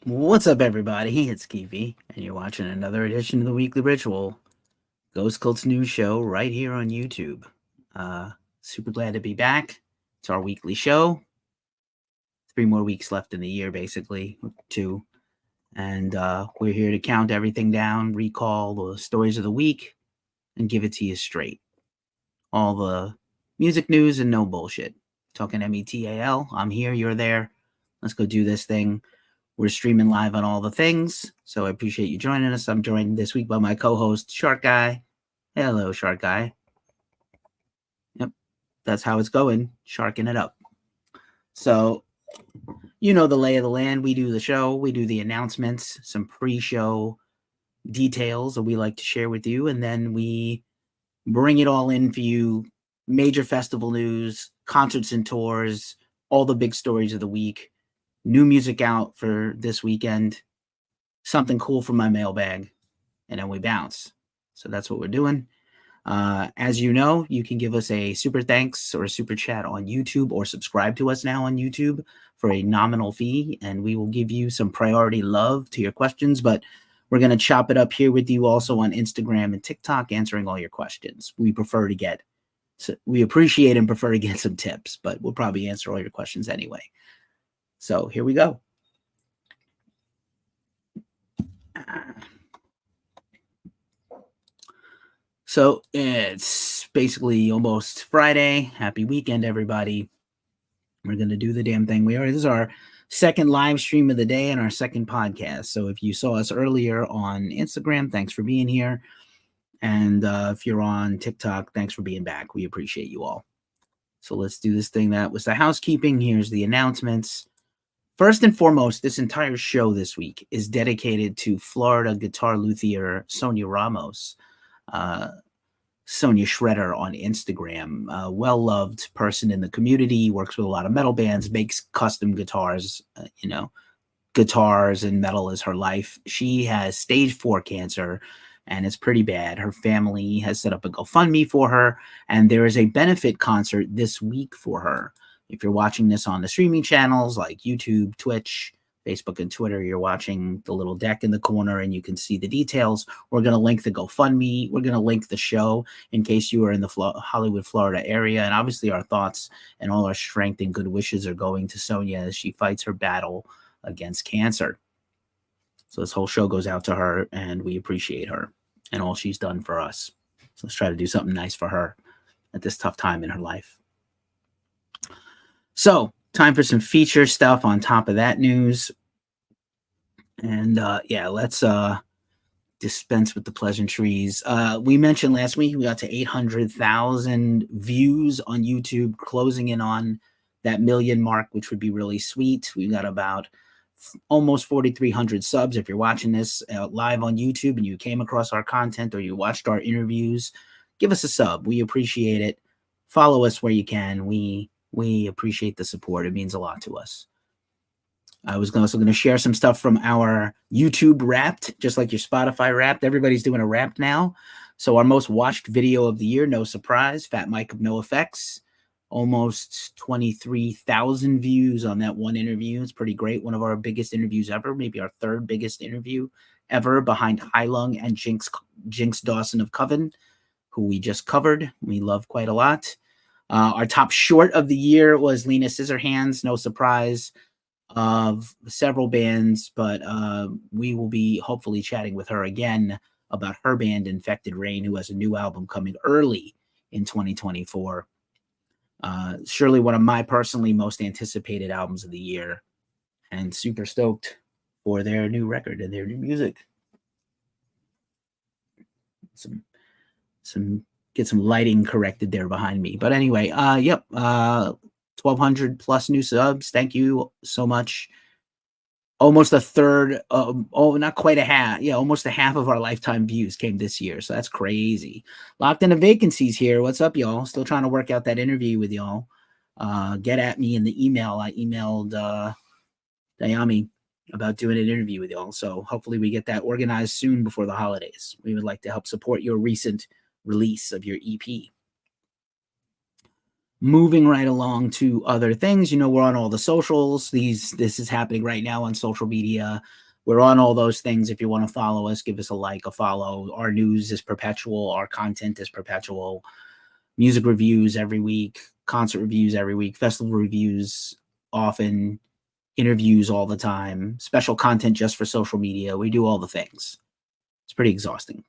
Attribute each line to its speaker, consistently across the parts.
Speaker 1: What's up, everybody? It's Kiwi, and you're watching another edition of the Weekly Ritual, Ghost Cult's news show right here on YouTube. Super glad to be back. It's our weekly show. 3 more weeks left in the year, basically, 2. And we're here to count everything down, recall the stories of the week, and give it to you straight. All the music news and no bullshit. Talking METAL. I'm here, you're there. Let's go do this thing. We're streaming live on all the things, so I appreciate you joining us. I'm joined this week by my co-host, Shark Guy. Hello, Shark Guy. Yep, that's how it's going, sharking it up. So, you know the lay of the land. We do the show, we do the announcements, some pre-show details that we like to share with you, and then we bring it all in for you. Major festival news, concerts and tours, all the big stories of the week. New music out for this weekend, something cool from my mailbag, and then we bounce. So that's what we're doing. As you know, you can give us a super thanks or a super chat on YouTube, or subscribe to us now on YouTube for a nominal fee, and we will give you some priority love to your questions. But we're going to chop it up here with you also on Instagram and TikTok, answering all your questions. We appreciate and prefer to get some tips, but we'll probably answer all your questions anyway. So here we go. So it's basically almost Friday. Happy weekend, everybody. We're going to do the damn thing. This is our second live stream of the day and our second podcast. So if you saw us earlier on Instagram, thanks for being here. And if you're on TikTok, thanks for being back. We appreciate you all. So let's do this thing. That was the housekeeping. Here's the announcements. First and foremost, this entire show this week is dedicated to Florida guitar luthier Sonia Ramos. Sonia Shredder on Instagram, a well-loved person in the community, works with a lot of metal bands, makes custom guitars, guitars and metal is her life. She has stage 4 cancer, and it's pretty bad. Her family has set up a GoFundMe for her, and there is a benefit concert this week for her. If you're watching this on the streaming channels like YouTube, Twitch, Facebook, and Twitter, you're watching the little deck in the corner and you can see the details. We're going to link the GoFundMe. We're going to link the show in case you are in the Hollywood, Florida area. And obviously our thoughts and all our strength and good wishes are going to Sonia as she fights her battle against cancer. So this whole show goes out to her, and we appreciate her and all she's done for us. So let's try to do something nice for her at this tough time in her life. So time for some feature stuff on top of that news. And let's dispense with the pleasantries. We mentioned last week we got to 800,000 views on YouTube, closing in on that million mark, which would be really sweet. We got about almost 4,300 subs. If you're watching this live on YouTube and you came across our content or you watched our interviews, give us a sub. We appreciate it. Follow us where you can. We appreciate the support. It means a lot to us. I was also going to share some stuff from our YouTube Wrapped, just like your Spotify Wrapped. Everybody's doing a Wrapped now. So our most watched video of the year, no surprise, Fat Mike of NoFX. Almost 23,000 views on that one interview. It's pretty great. One of our biggest interviews ever, maybe our third biggest interview ever, behind High Lung and Jinx Dawson of Coven, who we just covered. We love quite a lot. Our top short of the year was Lena Scissorhands, no surprise, of several bands, but we will be hopefully chatting with her again about her band Infected Rain, who has a new album coming early in 2024. Surely one of my personally most anticipated albums of the year, and super stoked for their new record and their new music. Get some lighting corrected there behind me. But anyway, 1,200 plus new subs. Thank you so much. Almost a third, not quite a half. Yeah, almost a half of our lifetime views came this year. So that's crazy. Locked into vacancies here. What's up, y'all? Still trying to work out that interview with y'all. Get at me in the email. I emailed Dayami about doing an interview with y'all. So hopefully we get that organized soon before the holidays. We would like to help support your recent release of your EP. moving right along to other things, we're on all the socials. This is happening right now on social media. We're on all those things. If you want to follow us, give us a like, a follow. Our news is perpetual. Our content is perpetual. Music reviews every week, concert reviews every week, festival reviews often, interviews all the time, special content just for social media. We do all the things. It's pretty exhausting.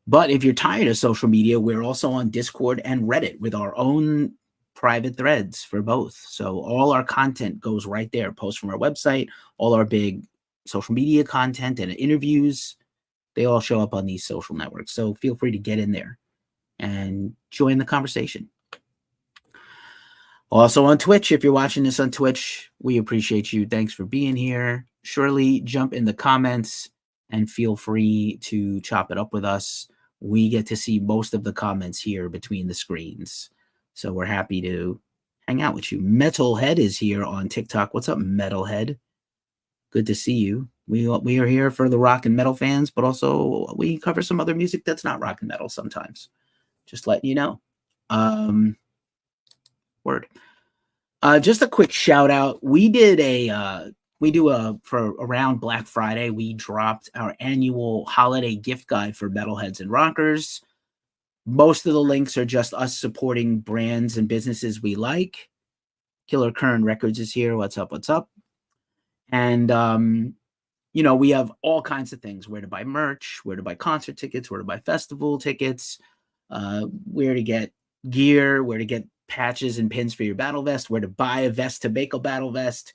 Speaker 1: But if you're tired of social media, we're also on Discord and Reddit with our own private threads for both. So all our content goes right there. Posts from our website, all our big social media content and interviews, they all show up on these social networks. So feel free to get in there and join the conversation. Also on Twitch, if you're watching this on Twitch, we appreciate you. Thanks for being here. Surely jump in the comments and feel free to chop it up with us. We get to see most of the comments here between the screens. So we're happy to hang out with you. Metalhead is here on TikTok. What's up, Metalhead? Good to see you. We are here for the rock and metal fans, but also we cover some other music that's not rock and metal sometimes. Just letting you know. Word. Just a quick shout out. For around Black Friday, we dropped our annual holiday gift guide for metalheads and rockers. Most of the links are just us supporting brands and businesses we like. Killer Kern Records is here. What's up? What's up? And, we have all kinds of things, where to buy merch, where to buy concert tickets, where to buy festival tickets, where to get gear, where to get patches and pins for your battle vest, where to buy a vest to make a battle vest,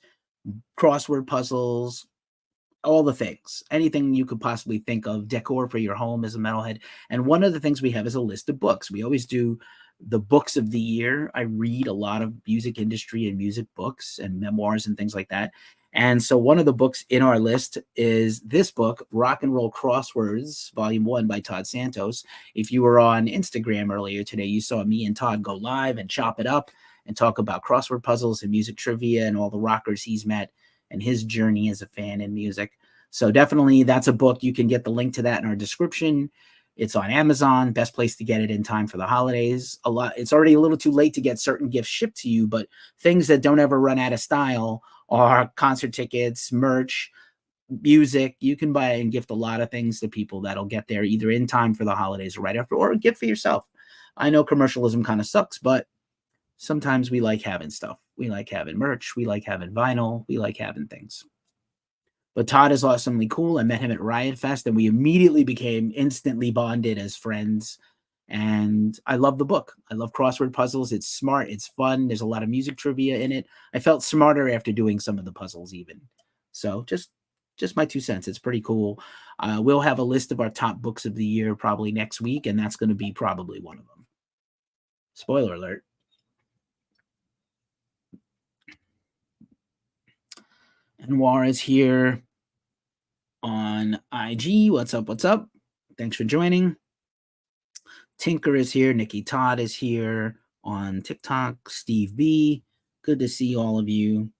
Speaker 1: crossword puzzles, all the things, anything you could possibly think of, decor for your home as a metalhead. And one of the things we have is a list of books. We always do the books of the year. I read a lot of music industry and music books and memoirs and things like that. And so one of the books in our list is this book, Rock and Roll Crosswords, Volume 1 by Todd Santos. If you were on Instagram earlier today, you saw me and Todd go live and chop it up and talk about crossword puzzles and music trivia and all the rockers he's met and his journey as a fan in music. So definitely that's a book. You can get the link to that in our description. It's on Amazon, best place to get it in time for the holidays. It's already a little too late to get certain gifts shipped to you, but things that don't ever run out of style are concert tickets, merch, music. You can buy and gift a lot of things to people that'll get there either in time for the holidays or right after, or a gift for yourself. I know commercialism kind of sucks, but sometimes we like having stuff. We like having merch. We like having vinyl. We like having things. But Todd is awesomely cool. I met him at Riot Fest, and we immediately became instantly bonded as friends. And I love the book. I love crossword puzzles. It's smart. It's fun. There's a lot of music trivia in it. I felt smarter after doing some of the puzzles even. So just my 2 cents. It's pretty cool. We'll have a list of our top books of the year probably next week, and that's going to be probably one of them. Spoiler alert. Anwar is here on IG. What's up? What's up? Thanks for joining. Tinker is here. Nikki Todd is here on TikTok. Steve B. Good to see all of you.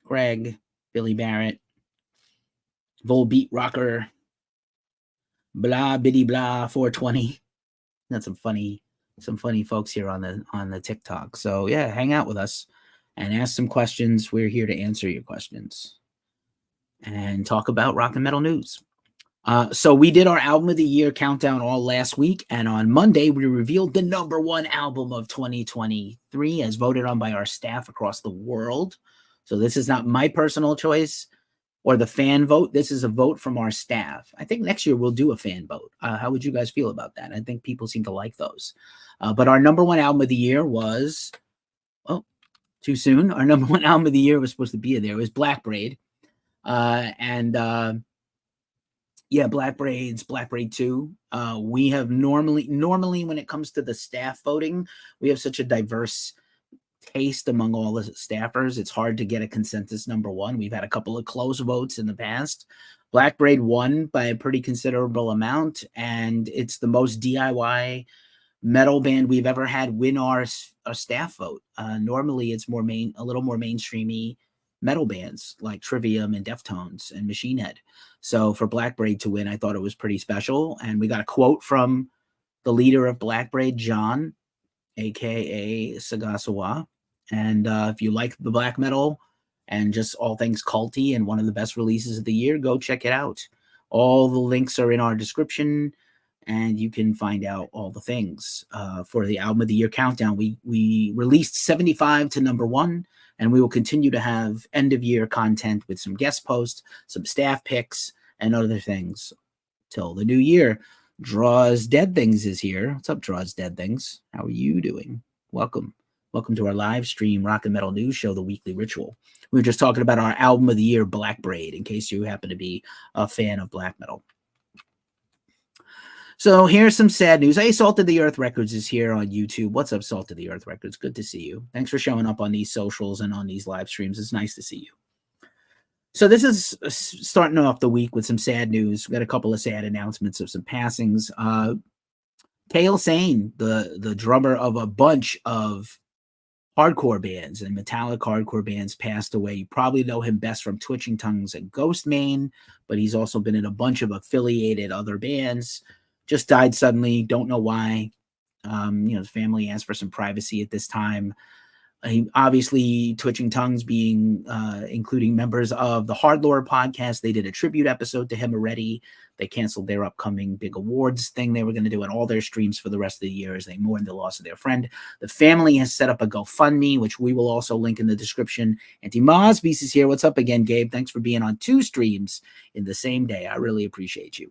Speaker 1: Greg, Billy Barrett, Volbeat Rocker, blah biddy blah 420. That's some funny folks here on the TikTok. So yeah, hang out with us and ask some questions. We're here to answer your questions and talk about rock and metal news. So we did our album of the year countdown all last week, and on Monday we revealed the #1 album of 2023 as voted on by our staff across the world. So this is not my personal choice or the fan vote. This is a vote from our staff. I think next year we'll do a fan vote. How would you guys feel about that? I think people seem to like those. But our #1 album of the year was, too soon. Our #1 album of the year was supposed to be there. It was Black Braid. Black Braid 2. We have normally when it comes to the staff voting, we have such a diverse taste among all the staffers. It's hard to get a consensus #1. We've had a couple of close votes in the past. Black Braid won by a pretty considerable amount, and it's the most DIY metal band we've ever had win our staff vote. Normally it's a little more mainstreamy metal bands like Trivium and Deftones and Machine Head. So for Black Braid to win, I thought it was pretty special. And we got a quote from the leader of Black Braid, John, aka Sagasawa. And if you like the black metal and just all things culty and one of the best releases of the year, go check it out. All the links are in our description, and you can find out all the things. For the album of the year countdown, we released 75 to number 1, and we will continue to have end of year content with some guest posts, some staff picks, and other things till the new year. Draws Dead Things is here. What's up, Draws Dead Things? How are you doing? Welcome. Welcome to our live stream rock and metal news show, The Weekly Ritual. We were just talking about our album of the year, Black Braid, in case you happen to be a fan of black metal. So here's some sad news. Hey, Salt of the Earth Records is here on YouTube. What's up, Salt of the Earth Records? Good to see you. Thanks for showing up on these socials and on these live streams. It's nice to see you. So this is starting off the week with some sad news. We got a couple of sad announcements of some passings. Kale Sane, the drummer of a bunch of hardcore bands and metallic hardcore bands, passed away. You probably know him best from Twitching Tongues and Ghostmane, but he's also been in a bunch of affiliated other bands. Just died suddenly. Don't know why. His family asked for some privacy at this time. Obviously, Twitching Tongues being including members of the Hard Lore podcast, they did a tribute episode to him already. They canceled their upcoming big awards thing they were going to do on all their streams for the rest of the year as they mourn the loss of their friend. The family has set up a GoFundMe, which we will also link in the description. Auntie Mosbeast is here. What's up again, Gabe? Thanks for being on 2 streams in the same day. I really appreciate you.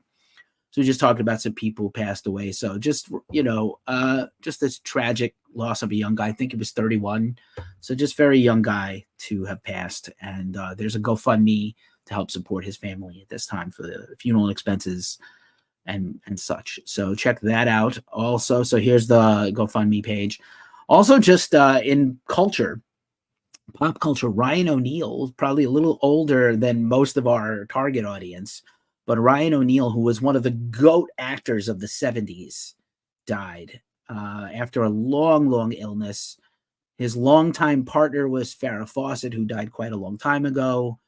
Speaker 1: So we just talked about some people who passed away. So just, just this tragic loss of a young guy. I think he was 31. So just very young guy to have passed. And there's a GoFundMe to help support his family at this time for the funeral expenses and such. So check that out. Also, so here's the GoFundMe page. Also, just in culture, pop culture, Ryan O'Neal, probably a little older than most of our target audience. But Ryan O'Neal, who was one of the GOAT actors of the 70s, died after a long, long illness. His longtime partner was Farrah Fawcett, who died quite a long time ago.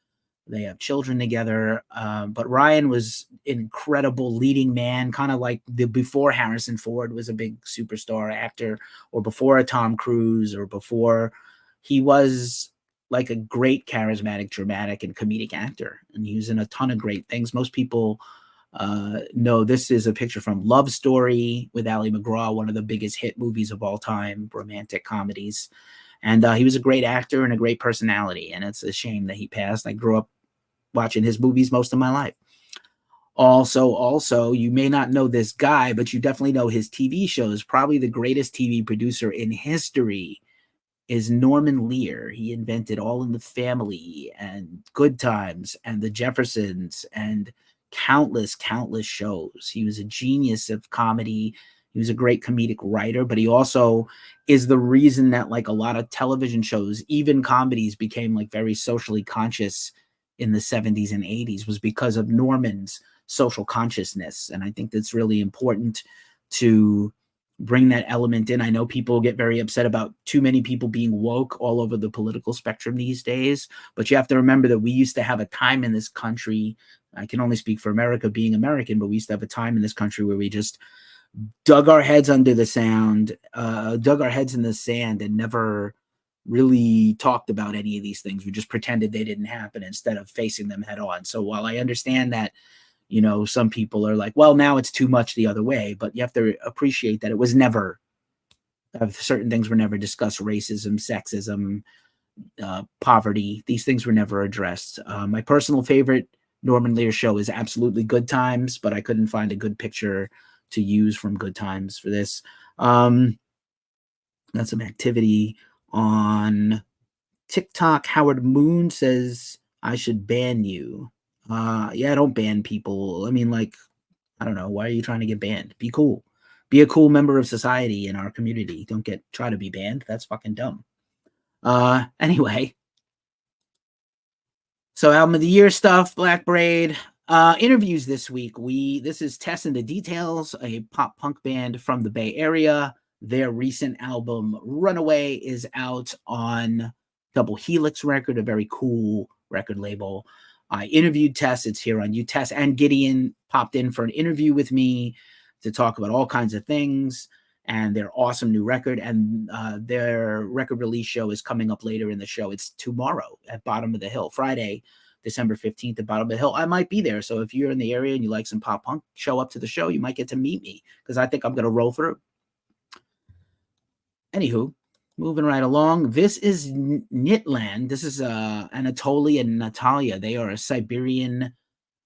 Speaker 1: They have children together. But Ryan was an incredible leading man, kind of like before Harrison Ford was a big superstar actor, or before a Tom Cruise, or before he was like a great charismatic, dramatic, and comedic actor. And he was in a ton of great things. Most people know this is a picture from Love Story with Ali McGraw, one of the biggest hit movies of all time, romantic comedies. And he was a great actor and a great personality. And it's a shame that he passed. I grew up watching his movies most of my life. Also, you may not know this guy, but you definitely know his TV shows. Probably the greatest TV producer in history is Norman Lear. He invented All in the Family and Good Times and The Jeffersons and countless shows. He was a genius of comedy. He was a great comedic writer, but he also is the reason that like a lot of television shows, even comedies, became like very socially conscious in the 70s and 80s, was because of Norman's social consciousness. And I think that's really important to bring that element in. I know people get very upset about too many people being woke all over the political spectrum these days, but you have to remember that we used to have a time in this country, I can only speak for America being American, but we used to have a time in this country where we just dug our heads under the sand, dug our heads in the sand and never really talked about any of these things. We just pretended they didn't happen instead of facing them head on. So while I understand that, some people are like, well, now it's too much the other way, but you have to appreciate that it was never, certain things were never discussed. Racism, sexism, poverty, these things were never addressed. My personal favorite Norman Lear show is absolutely Good Times, but I couldn't find a good picture to use from Good Times for this. Got some activity on TikTok. Howard Moon says I should ban you. Yeah, don't ban people. I mean, like, I don't know. Why are you trying to get banned? Be cool. Be a cool member of society in our community. Don't try to be banned. That's fucking dumb. Anyway. So album of the year stuff, Black Braid. Interviews this week. This is Tess and the Details, a pop punk band from the Bay Area. Their recent album Runaway is out on Double Helix record, a very cool record label. I interviewed Tess. It's here on you. Tess and Gideon popped in for an interview with me to talk about all kinds of things and their awesome new record. And their record release show is coming up later in the show. It's tomorrow at Bottom of the Hill, Friday, December 15th at Bottom of the Hill. I might be there. So if you're in the area and you like some pop punk, show up to the show. You might get to meet me because I think I'm going to roll through. Anywho, moving right along. This is Knitland. This is Anatoly and Natalia. They are a Siberian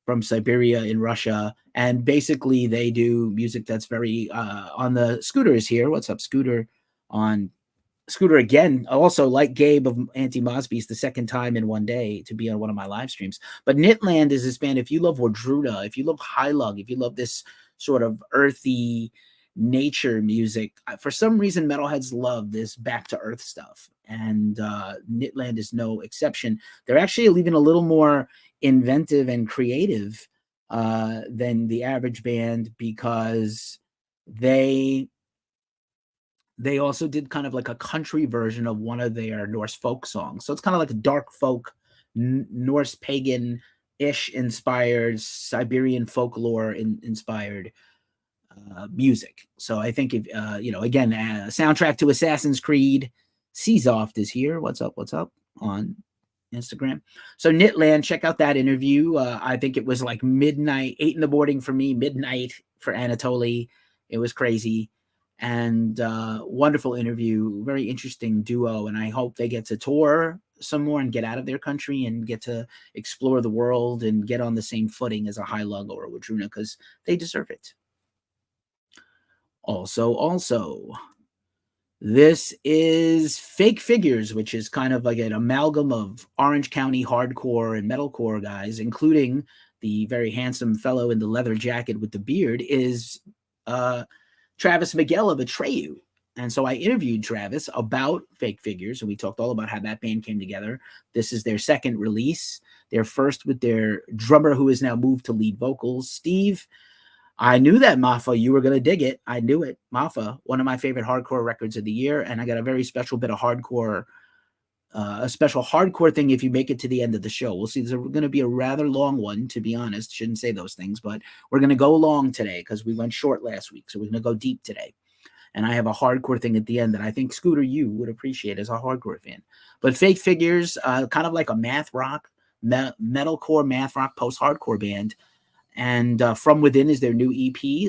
Speaker 1: from Siberia in Russia. And basically they do music that's very on the Scooter is here. What's up, Scooter? On Scooter again, also like Gabe of Anti-Mosby's, the second time in one day to be on one of my live streams. But Knitland is this band. If you love Wardruda, if you love High Lug, if you love this sort of earthy nature music, for some reason Metalheads love this back to earth stuff, and Knitland is no exception. They're actually even a little more inventive and creative than the average band, because they also did kind of like a country version of one of their Norse folk songs. So it's kind of like a dark folk, Norse pagan-ish inspired, Siberian folklore inspired music. So I think if again, soundtrack to Assassin's Creed. Seasoft is here. What's up? On Instagram. So Knitland, check out that interview. I think it was like midnight, 8 in the morning for me, midnight for Anatoly. It was crazy. And wonderful interview, very interesting duo. And I hope they get to tour some more and get out of their country and get to explore the world and get on the same footing as a High Lug or a Wardruna, because they deserve it. Also, this is Fake Figures, which is kind of like an amalgam of Orange County hardcore and metalcore guys, including the very handsome fellow in the leather jacket with the beard, is Travis Miguel of Atreyu. And so I interviewed Travis about Fake Figures, and we talked all about how that band came together. This is their second release. Their first with their drummer, who has now moved to lead vocals, Steve. I knew that, Mafa, you were going to dig it. I knew it. Mafa, one of my favorite hardcore records of the year, and I got a very special bit of hardcore, a special hardcore thing if you make it to the end of the show. We'll see. There's going to be a rather long one, to be honest. Shouldn't say those things, but we're going to go long today because we went short last week, so we're going to go deep today. And I have a hardcore thing at the end that I think, Scooter, you would appreciate as a hardcore fan. But Fake Figures, kind of like a math rock, metalcore math rock post-hardcore band. And From Within is their new EP.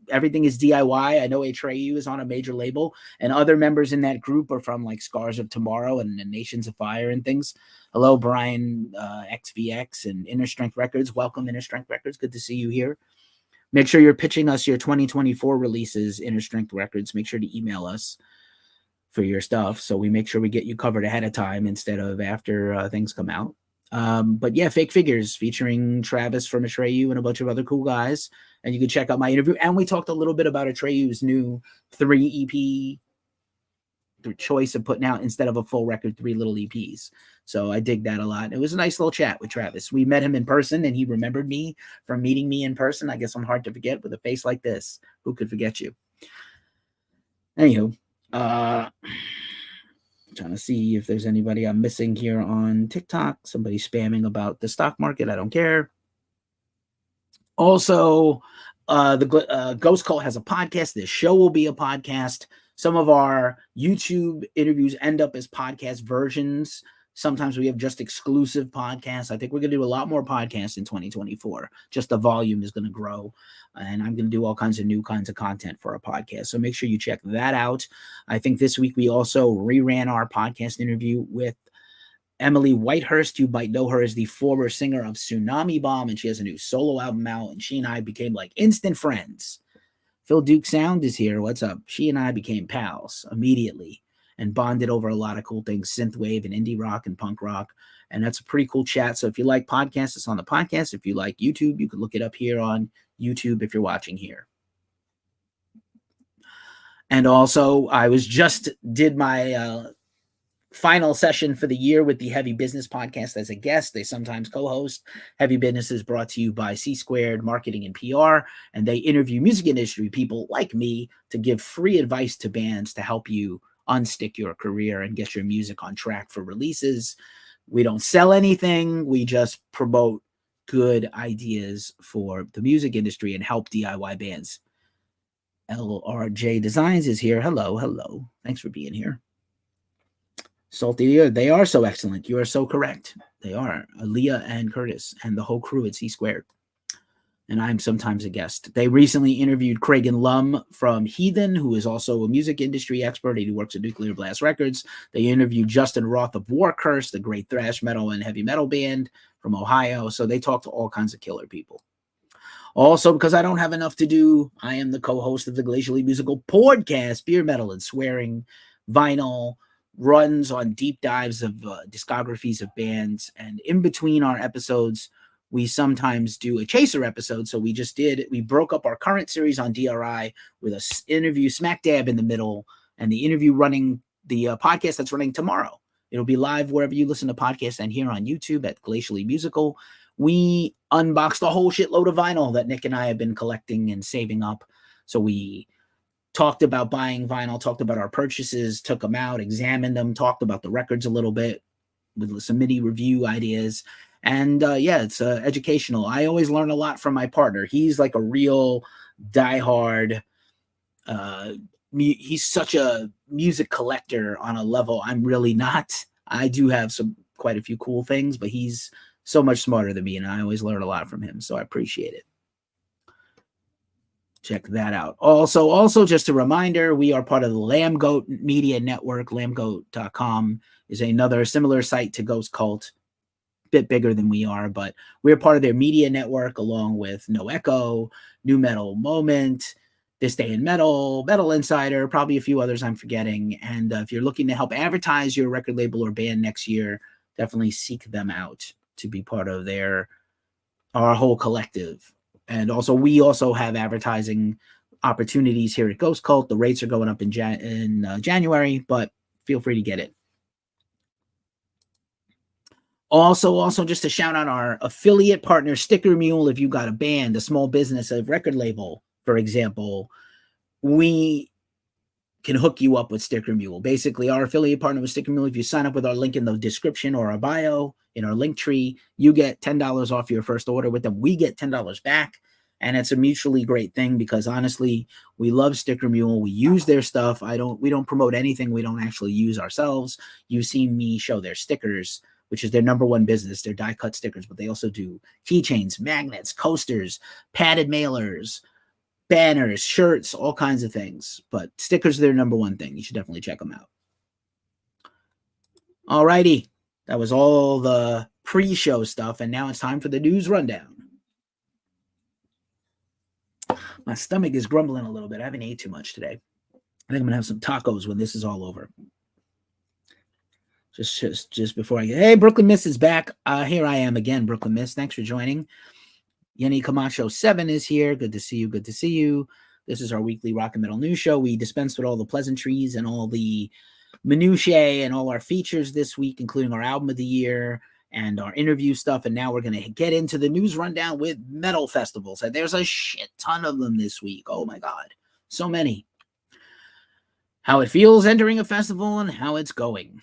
Speaker 1: Everything is DIY. I know Atreyu is on a major label, and other members in that group are from like Scars of Tomorrow and Nations of Fire and things. Hello, Brian XVX and Inner Strength Records. Welcome, Inner Strength Records. Good to see you here. Make sure you're pitching us your 2024 releases, Inner Strength Records. Make sure to email us for your stuff, so we make sure we get you covered ahead of time instead of after things come out. But yeah, Fake Figures featuring Travis from Atreyu and a bunch of other cool guys. And you can check out my interview. And we talked a little bit about Atreyu's new 3 EP choice of putting out, instead of a full record, 3 little EPs. So I dig that a lot. It was a nice little chat with Travis. We met him in person, and he remembered me from meeting me in person. I guess I'm hard to forget with a face like this. Who could forget you? Anywho, trying to see if there's anybody I'm missing here on TikTok. Somebody spamming about the stock market. I don't care. Also, the Ghost Cult has a podcast. This show will be a podcast. Some of our YouTube interviews end up as podcast versions. Sometimes we have just exclusive podcasts. I think we're going to do a lot more podcasts in 2024. Just the volume is going to grow, and I'm going to do all kinds of new kinds of content for our podcast. So make sure you check that out. I think this week we also reran our podcast interview with Emily Whitehurst. You might know her as the former singer of Tsunami Bomb, and she has a new solo album out, and she and I became like instant friends. Phil Duke Sound is here. What's up? She and I became pals immediately and bonded over a lot of cool things, synthwave and indie rock and punk rock. And that's a pretty cool chat. So if you like podcasts, it's on the podcast. If you like YouTube, you can look it up here on YouTube if you're watching here. And also, I did my final session for the year with the Heavy Business podcast as a guest. They sometimes co-host. Heavy Business is brought to you by C Squared Marketing and PR, and they interview music industry people like me to give free advice to bands to help you unstick your career and get your music on track for releases. We don't sell anything. We just promote good ideas for the music industry and help DIY bands LRJ Designs is here. Hello, hello. Thanks for being here. Salty, they are so excellent. You are so correct. They are. Aaliyah and Curtis and the whole crew at C Squared. And I'm sometimes a guest. They recently interviewed Craig Lum from Heathen, who is also a music industry expert. He works at Nuclear Blast Records. They interviewed Justin Roth of Warcurse, the great thrash metal and heavy metal band from Ohio. So they talk to all kinds of killer people. Also, because I don't have enough to do, I am the co-host of the Glacially Musical podcast, Beer Metal and Swearing, Vinyl, runs on deep dives of discographies of bands. And in between our episodes, we sometimes do a chaser episode. So we broke up our current series on DRI with an interview smack dab in the middle, and the interview running the podcast that's running tomorrow. It'll be live wherever you listen to podcasts and here on YouTube at Glacially Musical. We unboxed a whole shitload of vinyl that Nick and I have been collecting and saving up. So we talked about buying vinyl, talked about our purchases, took them out, examined them, talked about the records a little bit with some MIDI review ideas. And it's educational. I always learn a lot from my partner. He's like a real diehard. He's such a music collector on a level I'm really not. I do have quite a few cool things, but he's so much smarter than me, and I always learn a lot from him, so I appreciate it. Check that out. Also, just a reminder, we are part of the Lambgoat Media Network. Lambgoat.com is another similar site to Ghost Cult, bit bigger than we are, but we're part of their media network along with No Echo, New Metal Moment, This Day in Metal, Metal Insider, probably a few others I'm forgetting. And if you're looking to help advertise your record label or band next year, definitely seek them out to be part of our whole collective. And also, we also have advertising opportunities here at Ghost Cult. The rates are going up in January, but feel free to get it. Also, just to shout out our affiliate partner, Sticker Mule. If you got a band, a small business, a record label, for example, we can hook you up with Sticker Mule. Basically, our affiliate partner with Sticker Mule, if you sign up with our link in the description or our bio in our link tree, you get $10 off your first order with them. We get $10 back, and it's a mutually great thing because honestly, we love Sticker Mule. We use their stuff. We don't promote anything we don't actually use ourselves. You've seen me show their stickers, which is their number one business. They're die cut stickers, but they also do keychains, magnets, coasters, padded mailers, banners, shirts, all kinds of things. But stickers are their number one thing. You should definitely check them out. All righty. That was all the pre-show stuff, and now it's time for the news rundown. My stomach is grumbling a little bit. I haven't ate too much today. I think I'm going to have some tacos when this is all over. Just before I get... Hey, Brooklyn Miss is back. Here I am again, Brooklyn Miss. Thanks for joining. Yenny Camacho 7 is here. Good to see you. Good to see you. This is our weekly rock and metal news show. We dispense with all the pleasantries and all the minutiae and all our features this week, including our album of the year and our interview stuff. And now we're going to get into the news rundown with metal festivals. And there's a shit ton of them this week. Oh my God. So many. How it feels entering a festival and how it's going.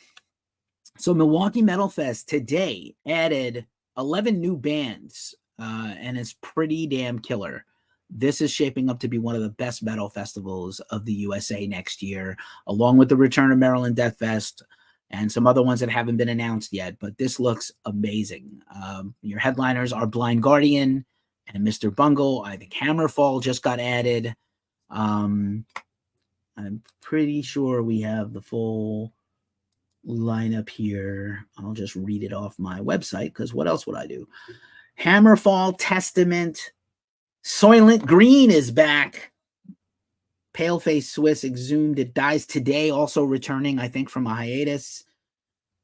Speaker 1: So Milwaukee Metal Fest today added 11 new bands. And it's pretty damn killer. This is shaping up to be one of the best metal festivals of the USA next year, along with the return of Maryland Death Fest and some other ones that haven't been announced yet. But this looks amazing. Your headliners are Blind Guardian and Mr. Bungle. I think Hammerfall just got added. I'm pretty sure we have the full lineup here. I'll just read it off my website because what else would I do? Hammerfall, Testament, Soylent Green is back. Paleface Swiss, Exhumed, It Dies Today, also returning, I think, from a hiatus.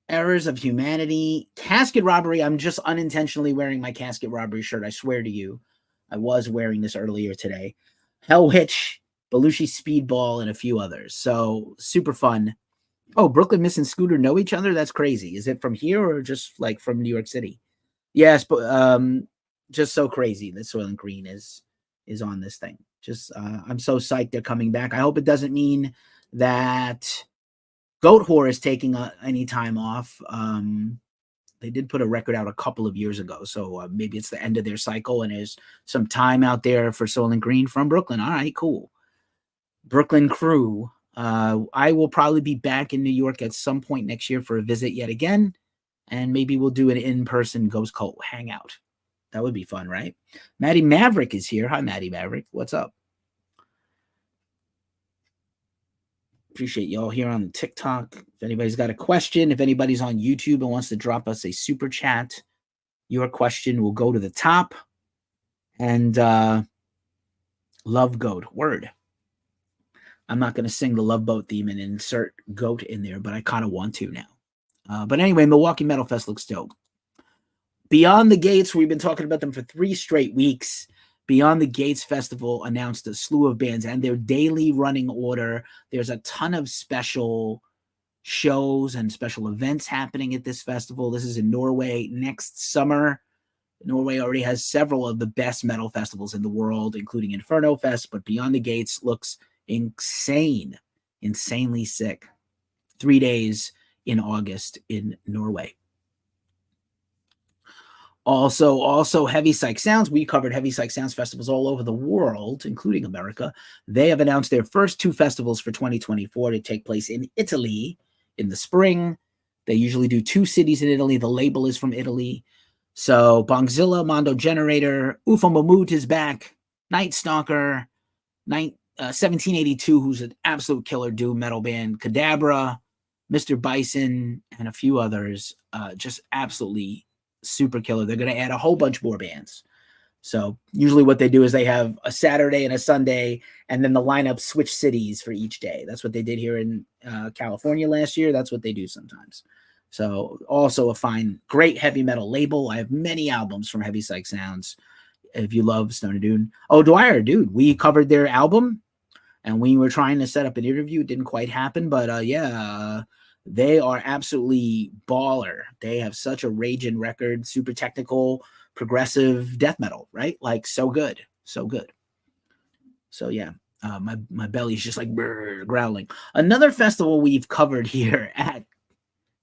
Speaker 1: Errors of Humanity, Casket Robbery. I'm just unintentionally wearing my Casket Robbery shirt. I swear to you, I was wearing this earlier today. Hell Hitch, Belushi Speedball, and a few others. So super fun. Oh, Brooklyn Miss and Scooter know each other? That's crazy. Is it from here or just like from New York City? Yes, but just so crazy that Soylent Green is on this thing. Just I'm so psyched they're coming back. I hope it doesn't mean that Goat Whore is taking any time off. They did put a record out a couple of years ago, so maybe it's the end of their cycle and there's some time out there for Soylent Green from Brooklyn. All right, cool. Brooklyn crew. I will probably be back in New York at some point next year for a visit yet again, and maybe we'll do an in-person Ghost Cult hangout. That would be fun, right? Maddie Maverick is here. Hi, Maddie Maverick. What's up? Appreciate y'all here on TikTok. If anybody's got a question, if anybody's on YouTube and wants to drop us a super chat, your question will go to the top. And Love Goat, word. I'm not going to sing the Love Boat theme and insert goat in there, but I kind of want to now. But anyway, Milwaukee Metal Fest looks dope. Beyond the Gates, we've been talking about them for 3 straight weeks. Beyond the Gates Festival announced a slew of bands and their daily running order. There's a ton of special shows and special events happening at this festival. This is in Norway next summer. Norway already has several of the best metal festivals in the world, including Inferno Fest, but Beyond the Gates looks insane, insanely sick. 3 days in August in Norway. Also Heavy Psych Sounds. We covered Heavy Psych Sounds festivals all over the world, including America. They have announced their first 2 festivals for 2024 to take place in Italy in the spring. They usually do 2 cities in Italy. The label is from Italy. So Bongzilla, Mondo Generator, Ufo Mammoth is back, Night Stalker, 1782, who's an absolute killer doom metal band, Kadabra, Mr. Bison, and a few others. Just absolutely super killer. They're going to add a whole bunch more bands. So usually what they do is they have a Saturday and a Sunday, and then the lineup switch cities for each day. That's what they did here in California last year. That's what they do sometimes. So also a fine, great heavy metal label. I have many albums from Heavy Psych Sounds. If you love Stoner Dune. Oh, Dwyer, dude, we covered their album, and we were trying to set up an interview. It didn't quite happen, but they are absolutely baller. They have such a raging record, super technical, progressive death metal, right? Like so good, so good. So yeah, my belly's just like growling. Another festival we've covered here at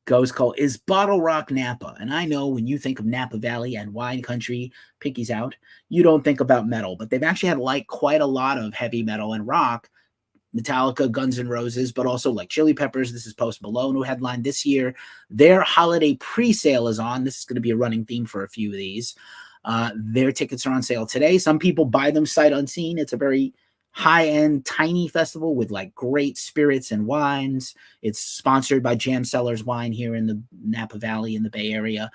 Speaker 1: Ghost Cult is Bottle Rock Napa. And I know when you think of Napa Valley and wine country, pinkies out, you don't think about metal, but they've actually had like quite a lot of heavy metal and rock. Metallica, Guns N' Roses, but also like Chili Peppers. This is Post Malone who headlined this year. Their holiday pre-sale is on. This is going to be a running theme for a few of these. Their tickets are on sale today. Some people buy them sight unseen. It's a very high-end, tiny festival with like great spirits and wines. It's sponsored by Jam Cellars Wine here in the Napa Valley in the Bay Area.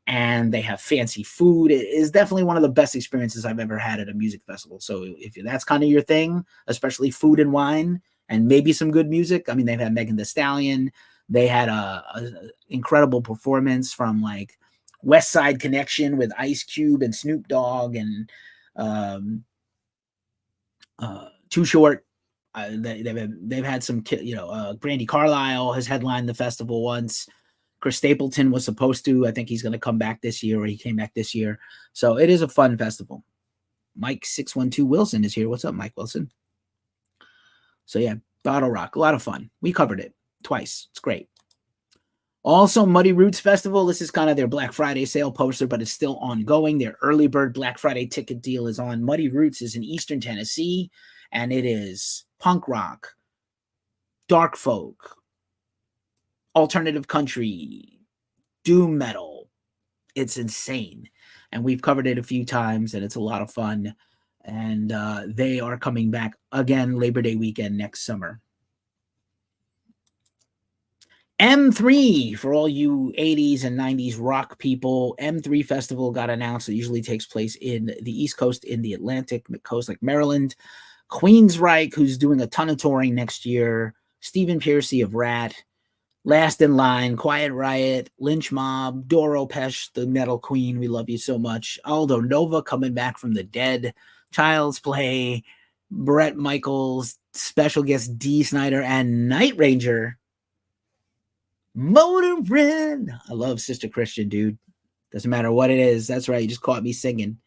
Speaker 1: And they have fancy food. It is definitely one of the best experiences I've ever had at a music festival. So if that's kind of your thing, especially food and wine and maybe some good music. I mean, they've had Megan Thee Stallion. They had a incredible performance from like West Side Connection with Ice Cube and Snoop Dogg and Too Short. They've had some, Brandy Carlisle has headlined the festival once. Chris Stapleton was supposed to. I think he's going to come back this year, or he came back this year. So it is a fun festival. Mike 612 Wilson is here. What's up, Mike Wilson? So yeah, Bottle Rock, a lot of fun. We covered it twice. It's great. Also, Muddy Roots Festival. This is kind of their Black Friday sale poster, but it's still ongoing. Their early bird Black Friday ticket deal is on. Muddy Roots is in Eastern Tennessee, and it is punk rock, dark folk, alternative country, doom metal. It's insane. And we've covered it a few times, and it's a lot of fun. And they are coming back again Labor Day weekend next summer. M3, for all you 80s and 90s rock people, M3 Festival got announced. It usually takes place in the East Coast, in the Atlantic Coast, like Maryland. Queensryche, who's doing a ton of touring next year. Stephen Pearcy of Rat. Last in Line, Quiet Riot, Lynch Mob, Doro Pesh, the metal queen, we love you so much. Aldo Nova coming back from the dead. Child's Play, Brett Michaels, special guest D. Snyder, and Night Ranger. Motorin. I love Sister Christian, dude. Doesn't matter what it is. That's right. You just caught me singing.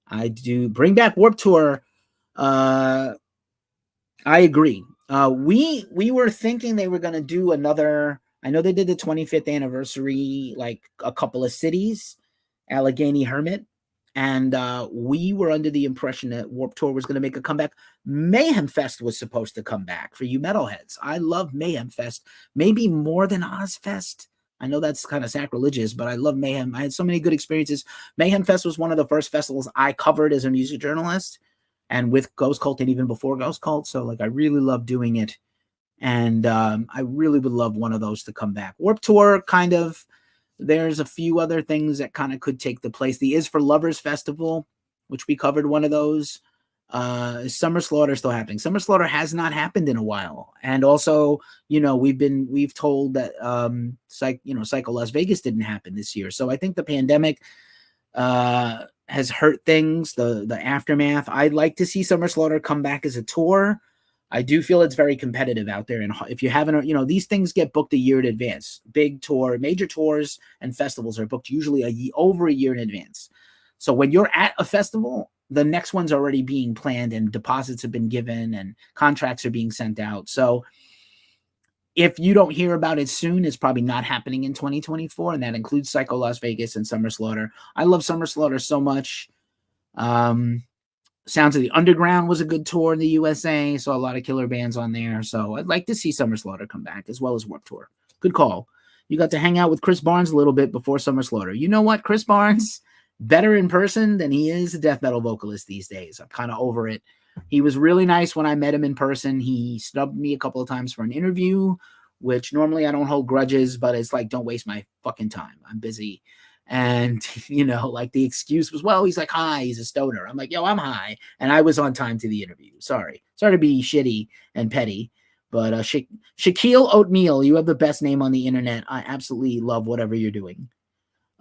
Speaker 1: I do. Bring back Warped Tour. I agree. We were thinking they were going to do another. I know they did the 25th anniversary, like a couple of cities, Allegheny Hermit. And we were under the impression that Warped Tour was going to make a comeback. Mayhem Fest was supposed to come back for you metalheads. I love Mayhem Fest, maybe more than Ozfest. I know that's kind of sacrilegious, but I love Mayhem. I had so many good experiences. Mayhem Fest was one of the first festivals I covered as a music journalist, and with Ghost Cult and even before Ghost Cult. So like I really love doing it. And I really would love one of those to come back. Warped Tour kind of, there's a few other things that kind of could take the place. The Is for Lovers Festival, which we covered one of those. Summer Slaughter still happening. Summer Slaughter has not happened in a while. And also, we've told that Psycho Las Vegas didn't happen this year. So I think the pandemic has hurt things, the aftermath. I'd like to see Summer Slaughter come back as a tour. I do feel it's very competitive out there. And if you haven't, these things get booked a year in advance. Big tour, major tours and festivals are booked usually over a year in advance. So when you're at a festival, the next one's already being planned and deposits have been given and contracts are being sent out. So if you don't hear about it soon, it's probably not happening in 2024. And that includes Psycho Las Vegas and Summer Slaughter. I love Summer Slaughter so much. Sounds of the Underground was a good tour in the USA. Saw a lot of killer bands on there. So I'd like to see Summer Slaughter come back as well as Warped Tour. Good call. You got to hang out with Chris Barnes a little bit before Summer Slaughter. You know what? Chris Barnes, better in person than he is a death metal vocalist these days. I'm kind of over it. He was really nice when I met him in person. He snubbed me a couple of times for an interview, which normally I don't hold grudges, but it's like, don't waste my fucking time. I'm busy. And, like the excuse was, well, he's like, hi, he's a stoner. I'm like, yo, I'm high. And I was on time to the interview. Sorry to be shitty and petty. But Shaquille Oatmeal, you have the best name on the internet. I absolutely love whatever you're doing.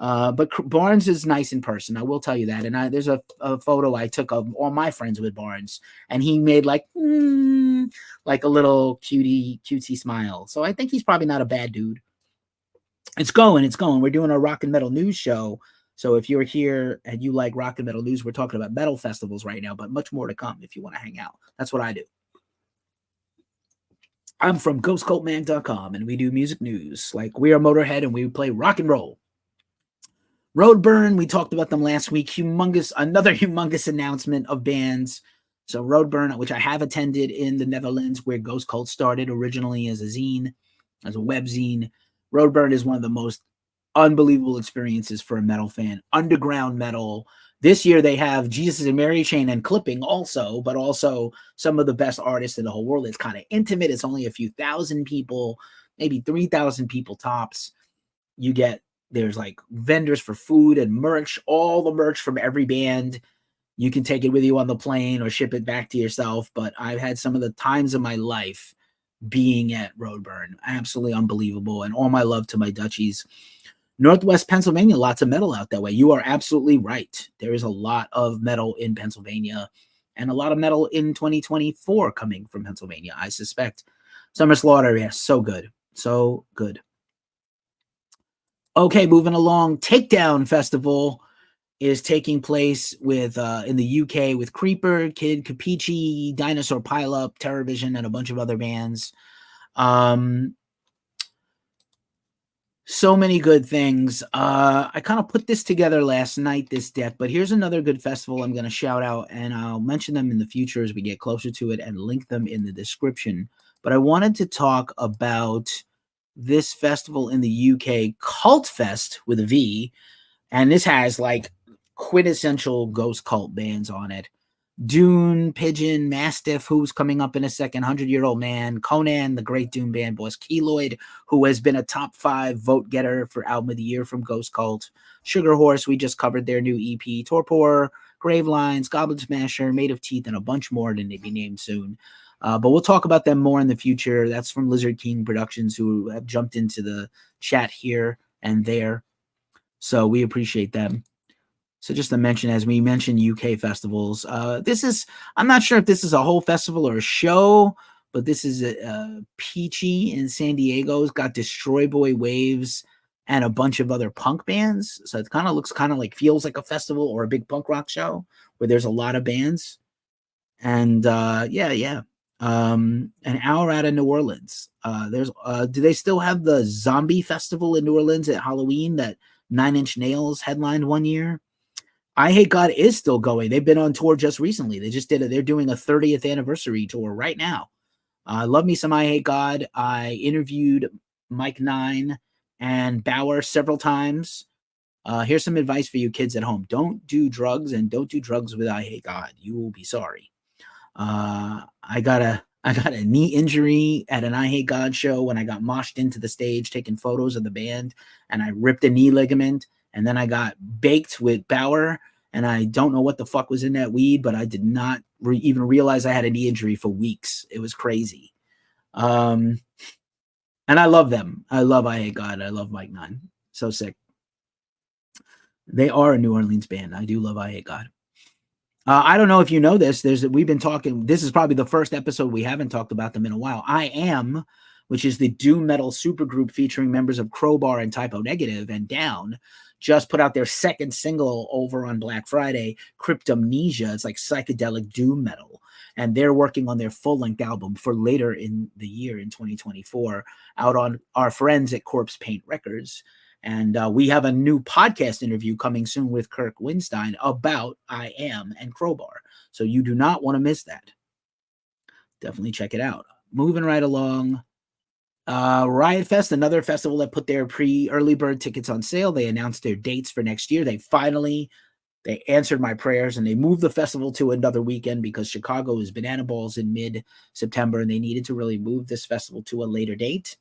Speaker 1: But Barnes is nice in person. I will tell you that. And there's a photo I took of all my friends with Barnes. And he made like a little cutesy smile. So I think he's probably not a bad dude. It's going. We're doing a rock and metal news show. So if you're here and you like rock and metal news, we're talking about metal festivals right now, but much more to come if you want to hang out. That's what I do. I'm from ghostcultmag.com and we do music news. Like we are Motorhead and we play rock and roll. Roadburn, we talked about them last week. Another humongous announcement of bands. So Roadburn, which I have attended in the Netherlands, where Ghost Cult started originally as a zine, as a web zine. Roadburn is one of the most unbelievable experiences for a metal fan. Underground metal. This year they have Jesus and Mary Chain and Clipping also, but also some of the best artists in the whole world. It's kind of intimate. It's only a few thousand people, maybe 3,000 people tops. There's like vendors for food and merch, all the merch from every band. You can take it with you on the plane or ship it back to yourself. But I've had some of the times of my life being at Roadburn. Absolutely unbelievable. And all my love to my Dutchies. Northwest Pennsylvania, lots of metal out that way. You are absolutely right. There is a lot of metal in Pennsylvania and a lot of metal in 2024 coming from Pennsylvania, I suspect. Summer Slaughter, yes, so good. So good. Okay, moving along. Takedown Festival is taking place with in the UK with Creeper, Kid Capici, Dinosaur Pileup, TerrorVision, and a bunch of other bands. So many good things. I kind of put this together last night, this deck, but here's another good festival I'm going to shout out, and I'll mention them in the future as we get closer to it and link them in the description. But I wanted to talk about this festival in the UK, Cult Fest with a V, and this has like quintessential ghost cult bands on it. Dune, Pigeon, Mastiff, who's coming up in a second, 100-Year-Old Man, Conan, the great Dune band boss, Keloid, who has been a top 5 vote getter for Album of the Year from Ghost Cult, Sugar Horse, we just covered their new EP, Torpor, Gravelines, Goblin Smasher, Made of Teeth, and a bunch more to be named soon. But we'll talk about them more in the future. That's from Lizard King Productions, who have jumped into the chat here and there. So we appreciate them. So just to mention, as we mentioned, UK festivals, I'm not sure if this is a whole festival or a show, but this is Peachy in San Diego. It's got Destroy Boy Waves and a bunch of other punk bands. So it kind of feels like a festival or a big punk rock show where there's a lot of bands. And an hour out of New Orleans. Do they still have the Zombie Festival in New Orleans at Halloween that 9 Inch Nails headlined one year? I Hate God is still going. They've been on tour just recently. They're doing a 30th anniversary tour right now. Love me some I Hate God. I interviewed Mike Nine and Bauer several times. Here's some advice for you kids at home. Don't do drugs, and don't do drugs with I Hate God. You will be sorry. I got a knee injury at an I Hate God show when I got moshed into the stage taking photos of the band, and I ripped a knee ligament, and then I got baked with Bauer, and I don't know what the fuck was in that weed, but I did not even realize I had a knee injury for weeks. It was crazy. And I love them. I love I Hate God. I love Mike Nine. So sick. They are a New Orleans band. I do love I Hate God. I don't know if you know this. We've been talking. This is probably the first episode we haven't talked about them in a while. I Am, which is the doom metal supergroup featuring members of Crowbar and Typo Negative and Down, just put out their second single over on Black Friday, Cryptomnesia. It's like psychedelic doom metal. And they're working on their full-length album for later in the year in 2024 out on our friends at Corpse Paint Records. And we have a new podcast interview coming soon with Kirk Winstein about I Am and Crowbar. So you do not want to miss that. Definitely check it out. Moving right along. Riot Fest, another festival that put their early bird tickets on sale. They announced their dates for next year. They answered my prayers, and they moved the festival to another weekend because Chicago is banana balls in mid-September, and they needed to really move this festival to a later date.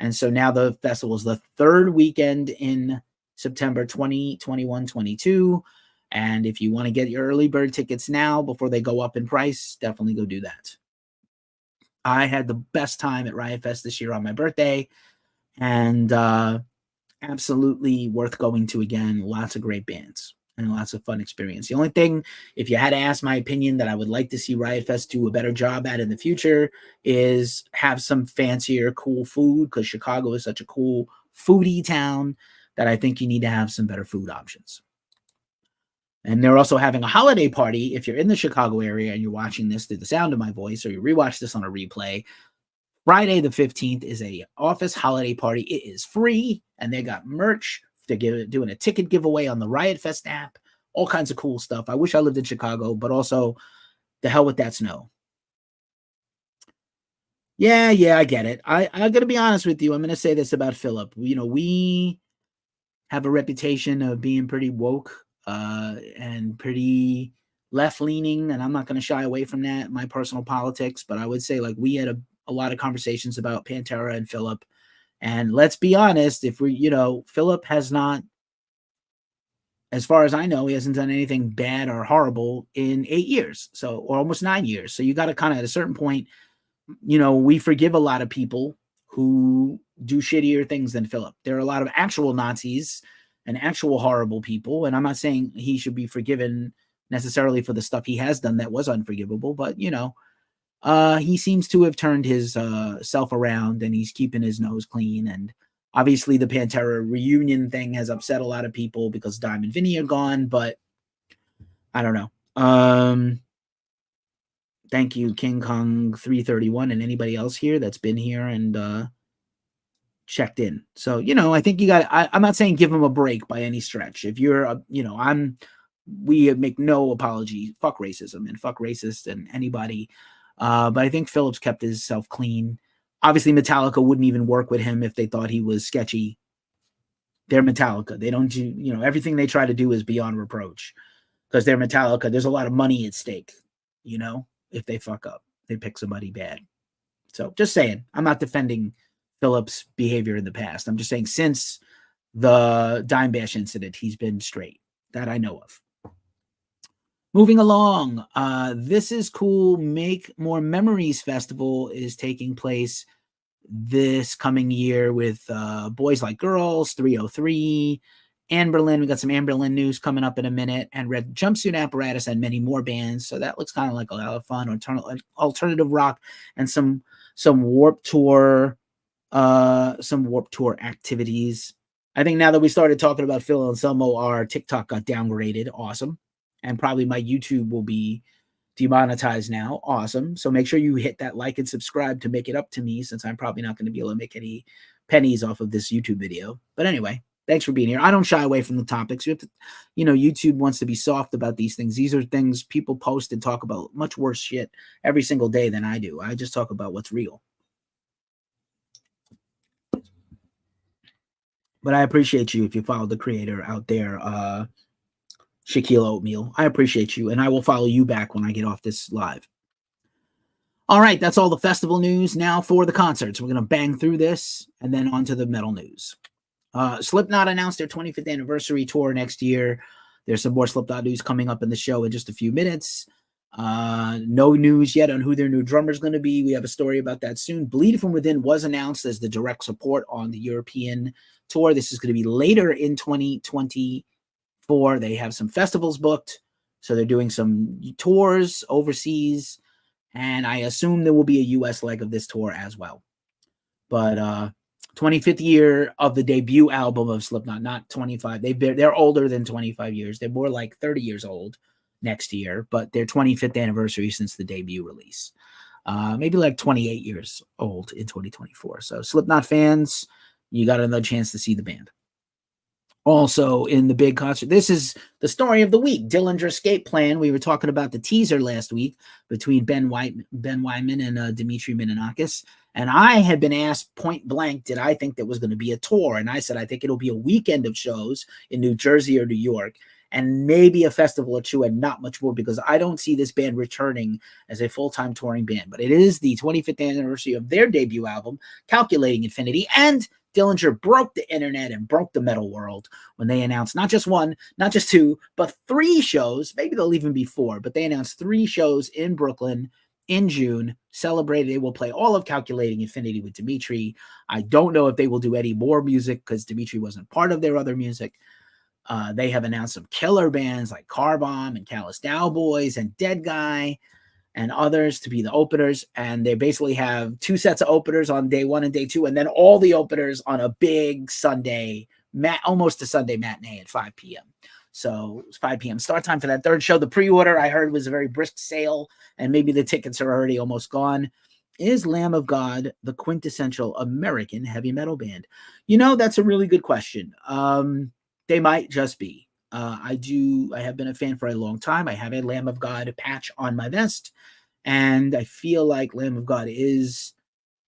Speaker 1: And so now the festival is the third weekend in September 2021-22. And if you want to get your early bird tickets now before they go up in price, definitely go do that. I had the best time at Riot Fest this year on my birthday, and absolutely worth going to again. Lots of great bands and lots of fun experience. The only thing, if you had to ask my opinion, that I would like to see Riot Fest do a better job at in the future is have some fancier, cool food, because Chicago is such a cool foodie town that I think you need to have some better food options. And they're also having a holiday party. If you're in the Chicago area and you're watching this through the sound of my voice, or you rewatch this on a replay, Friday the 15th is a office holiday party. It is free, and they got merch. They're doing a ticket giveaway on the Riot Fest app. All kinds of cool stuff. I wish I lived in Chicago, but also the hell with that snow. Yeah, I get it. I'm going to be honest with you. I'm going to say this about Philip. We have a reputation of being pretty woke and pretty left-leaning, and I'm not going to shy away from that, my personal politics, but I would say we had a lot of conversations about Pantera and Philip. And let's be honest, if Philip has not, as far as I know, he hasn't done anything bad or horrible in 8 years, or almost 9 years. So you got to kind of, at a certain point, we forgive a lot of people who do shittier things than Philip. There are a lot of actual Nazis and actual horrible people, and I'm not saying he should be forgiven necessarily for the stuff he has done that was unforgivable, but he seems to have turned his self around, and he's keeping his nose clean. And obviously the Pantera reunion thing has upset a lot of people because Dime and Vinny are gone, but I don't know. Thank you, King Kong 331, and anybody else here that's been here and checked in. So, I think I'm not saying give him a break by any stretch. If you're, we make no apology. Fuck racism and fuck racists and anybody. But I think Phillips kept himself clean. Obviously, Metallica wouldn't even work with him if they thought he was sketchy. They're Metallica. They don't do, everything they try to do is beyond reproach because they're Metallica. There's a lot of money at stake, if they fuck up, they pick somebody bad. So just saying, I'm not defending Phillips' behavior in the past. I'm just saying since the Dime Bash incident, he's been straight that I know of. Moving along, This Is Cool Make More Memories Festival is taking place this coming year with Boys Like Girls, 303, Anberlin. We got some Anberlin news coming up in a minute, and Red Jumpsuit Apparatus, and many more bands. So that looks kind of like a lot of fun, alternative rock, and some Warped Tour, activities. I think now that we started talking about Phil Anselmo, our TikTok got downgraded. Awesome. And probably my YouTube will be demonetized now. Awesome. So make sure you hit that like and subscribe to make it up to me, since I'm probably not going to be able to make any pennies off of this YouTube video. But anyway, Thanks for being here. I don't shy away from the topics. You have to, YouTube wants to be soft about these things. These are things people post and talk about much worse shit every single day than I do. I just talk about what's real. But I appreciate you if you follow the creator out there, Shaquille Oatmeal. I appreciate you, and I will follow you back when I get off this live. All right, that's all the festival news. Now for the concerts. We're going to bang through this and then on to the metal news. Slipknot announced their 25th anniversary tour next year. There's some more Slipknot news coming up in the show in just a few minutes. No news yet on who their new drummer is going to be. We have a story about that soon. Bleed From Within was announced as the direct support on the European tour. This is going to be later in 2024. They have some festivals booked, so they're doing some tours overseas, and I assume there will be a U.S. leg of this tour as well. But 25th year of the debut album of Slipknot, not 25. They're older than 25 years. They're more like 30 years old next year, but their 25th anniversary since the debut release. Maybe like 28 years old in 2024. So Slipknot fans, you got another chance to see the band. Also in the big concert, this is the story of the week. Dillinger Escape Plan. We were talking about the teaser last week between Ben Wyman and Dimitri Minonakis. And I had been asked point blank, did I think that was going to be a tour? And I said, I think it'll be a weekend of shows in New Jersey or New York, and maybe a festival or two and not much more, because I don't see this band returning as a full-time touring band. But it is the 25th anniversary of their debut album, Calculating Infinity, and Dillinger broke the internet and broke the metal world when they announced not just one, not just two, but 3 shows. Maybe they'll even be 4, but they announced 3 shows in Brooklyn in June. Celebrated. They will play all of Calculating Infinity with Dimitri. I don't know if they will do any more music because Dimitri wasn't part of their other music. They have announced some killer bands like Car Bomb and Callous Cowboys and Dead Guy and others to be the openers, and they basically have 2 sets of openers on day 1 and day 2, and then all the openers on a big Sunday, almost a Sunday matinee at 5 p.m. So it's 5 p.m. start time for that 3rd show. The pre-order, I heard, was a very brisk sale, and maybe the tickets are already almost gone. Is Lamb of God the quintessential American heavy metal band? That's a really good question. They might just be. I have been a fan for a long time. I have a Lamb of God patch on my vest, and I feel like Lamb of God is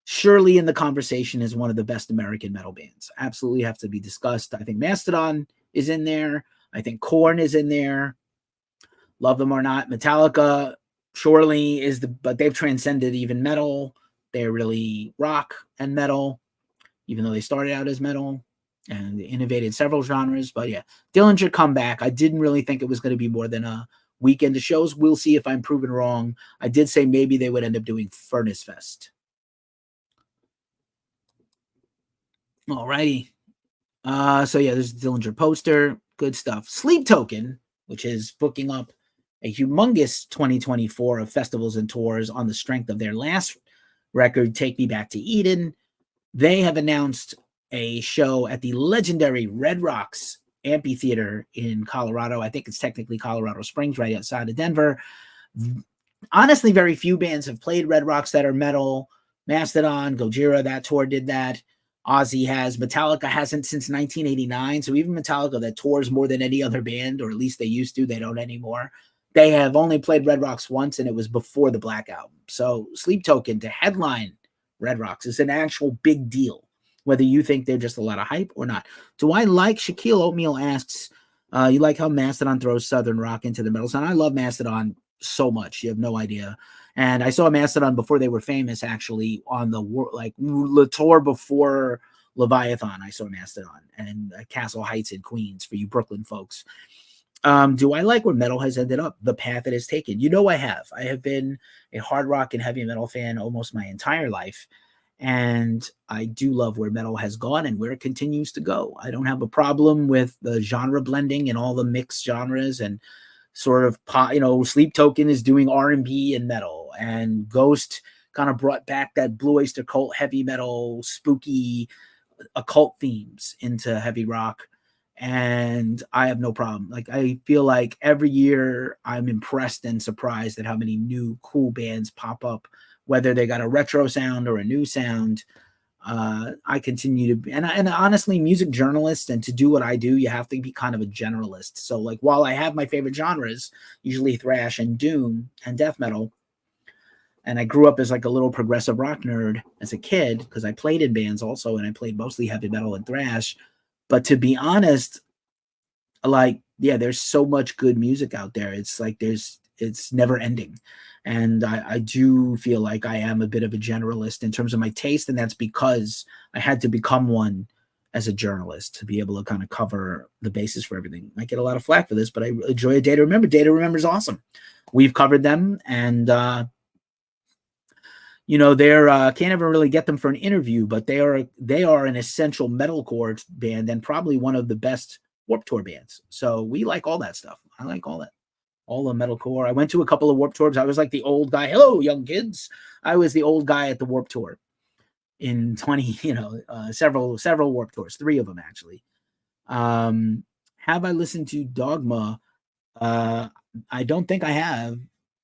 Speaker 1: surely in the conversation as one of the best American metal bands. Absolutely have to be discussed. I think Mastodon is in there. I think Korn is in there. Love them or not. Metallica surely is but they've transcended even metal. They're really rock and metal, even though they started out as metal and they innovated several genres. But yeah, Dillinger comeback. I didn't really think it was going to be more than a weekend of shows. We'll see if I'm proven wrong. I did say maybe they would end up doing Furnace Fest. All righty. So yeah, there's the Dillinger poster. Good stuff. Sleep Token, which is booking up a humongous 2024 of festivals and tours on the strength of their last record, Take Me Back to Eden. They have announced a show at the legendary Red Rocks Amphitheater in Colorado. I think it's technically Colorado Springs, right outside of Denver. Honestly, very few bands have played Red Rocks that are metal. Mastodon, Gojira, that tour did that. Ozzy has. Metallica hasn't since 1989. So even Metallica, that tours more than any other band, or at least they used to, they don't anymore. They have only played Red Rocks once, and it was before the Black Album. So Sleep Token to headline Red Rocks is an actual big deal, whether you think they're just a lot of hype or not. Do I like, Shaquille Oatmeal asks, you like how Mastodon throws Southern rock into the metal sound? I love Mastodon so much. You have no idea. And I saw Mastodon before they were famous, actually, on the tour before Leviathan. I saw Mastodon and Castle Heights in Queens for you Brooklyn folks. Do I like where metal has ended up? The path it has taken. I have. I have been a hard rock and heavy metal fan almost my entire life. And I do love where metal has gone and where it continues to go. I don't have a problem with the genre blending and all the mixed genres and sort of pop. Sleep Token is doing R&B and metal, and Ghost kind of brought back that Blue Oyster Cult heavy metal, spooky occult themes into heavy rock. And I have no problem. I feel like every year I'm impressed and surprised at how many new cool bands pop up, whether they got a retro sound or a new sound. I continue to be, and honestly, music journalist, and to do what I do, you have to be kind of a generalist. So like, while I have my favorite genres, usually thrash and doom and death metal, and I grew up as like a little progressive rock nerd as a kid because I played in bands also, and I played mostly heavy metal and thrash. But to be honest, like, yeah, there's so much good music out there. It's like it's never ending. And I do feel like I am a bit of a generalist in terms of my taste, and that's because I had to become one as a journalist to be able to kind of cover the basis for everything. I get a lot of flack for this, but I enjoy a Day to Remember. Day to Remember is awesome. We've covered them, and they're can't ever really get them for an interview, but they are an essential metalcore band and probably one of the best Warped Tour bands. So we like all that stuff. I like all that, all the metalcore. I went to a couple of Warped Tours. I was like the old guy. Hello, young kids. I was the old guy at the Warped Tour in several Warped Tours, 3 of them actually. Have I listened to Dogma? I don't think I have.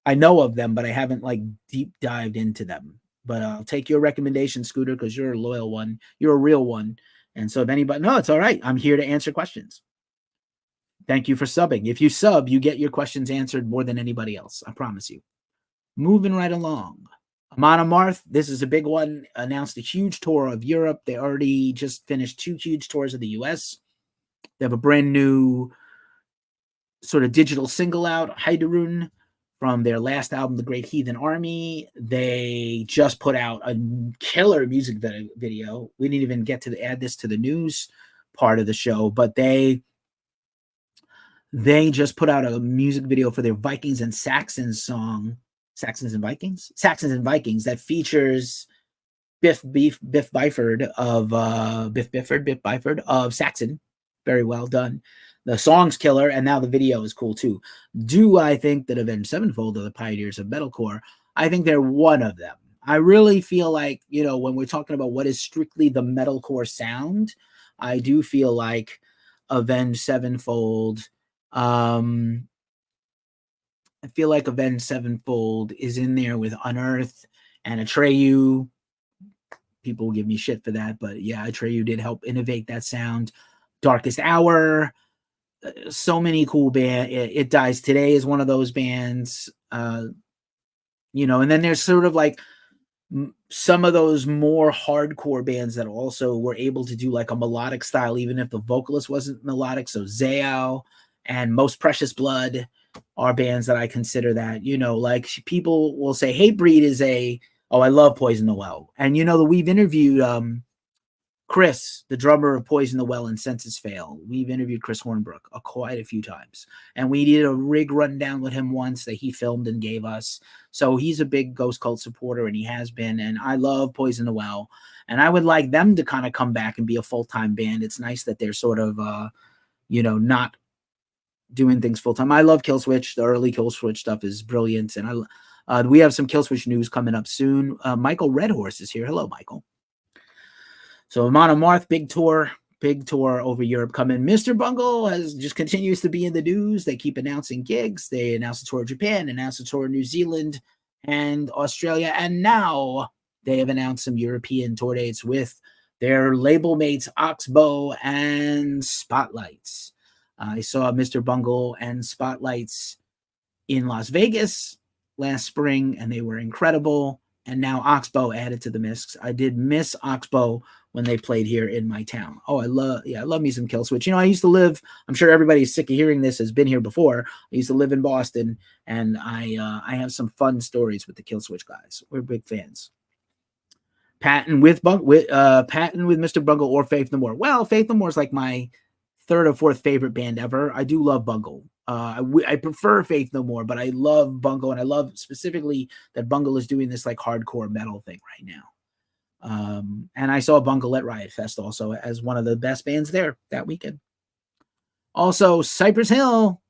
Speaker 1: I know of them, but I haven't like deep dived into them. But I'll take your recommendation, Scooter, because you're a loyal one. You're a real one. And so if anybody, no, it's all right. I'm here to answer questions. Thank you for subbing. If you sub, you get your questions answered more than anybody else. I promise you. Moving right along. Amon Amarth, this is a big one, announced a huge tour of Europe. They already just finished 2 huge tours of the US. They have a brand new sort of digital single out, Heiderun, from their last album, The Great Heathen Army. They just put out a killer music video. We didn't even get to add this to the news part of the show, but they just put out a music video for their Vikings and Saxons song, Saxons and Vikings that features Biff Byford of Saxon. Very well done. The song's killer, and now the video is cool too. Do I think that Avenged Sevenfold are the pioneers of metalcore? I think they're one of them. I really feel like, when we're talking about what is strictly the metalcore sound, I do feel like Avenged Sevenfold. I feel like Avenged Sevenfold is in there with Unearth and Atreyu. People will give me shit for that, but yeah, Atreyu did help innovate that sound. Darkest Hour, so many cool bands. It Dies Today is one of those bands, and then there's sort of like some of those more hardcore bands that also were able to do like a melodic style, even if the vocalist wasn't melodic. So Zao and Most Precious Blood are bands that I consider that, like people will say Hatebreed is I love Poison the Well. And we've interviewed Chris, the drummer of Poison the Well and Senses Fail. We've interviewed Chris Hornbrook quite a few times. And we did a rig rundown with him once that he filmed and gave us. So he's a big Ghost Cult supporter, and he has been. And I love Poison the Well. And I would like them to kind of come back and be a full-time band. It's nice that they're sort of, not doing things full-time. I love Killswitch. The early Killswitch stuff is brilliant. And we have some Killswitch news coming up soon. Michael Redhorse is here. Hello, Michael. So Amon Amarth, big tour over Europe coming. Mr. Bungle just continues to be in the news. They keep announcing gigs. They announced a tour of Japan, announced a tour of New Zealand and Australia, and now they have announced some European tour dates with their label mates Oxbow and Spotlights. I saw Mr. Bungle and Spotlights in Las Vegas last spring, and they were incredible. And now Oxbow added to the mix. I did miss Oxbow when they played here in my town. I love me some Killswitch. I used to live, I'm sure everybody's sick of hearing this, has been here before. I used to live in Boston, and I have some fun stories with the Killswitch guys. We're big fans. Patton with Mr. Bungle or Faith No More. Well, Faith No More is like my 3rd or 4th favorite band ever. I do love Bungle. I prefer Faith No More, but I love Bungle, and I love specifically that Bungle is doing this like hardcore metal thing right now. And I saw Bungle at Riot Fest also as one of the best bands there that weekend. Also, Cypress Hill,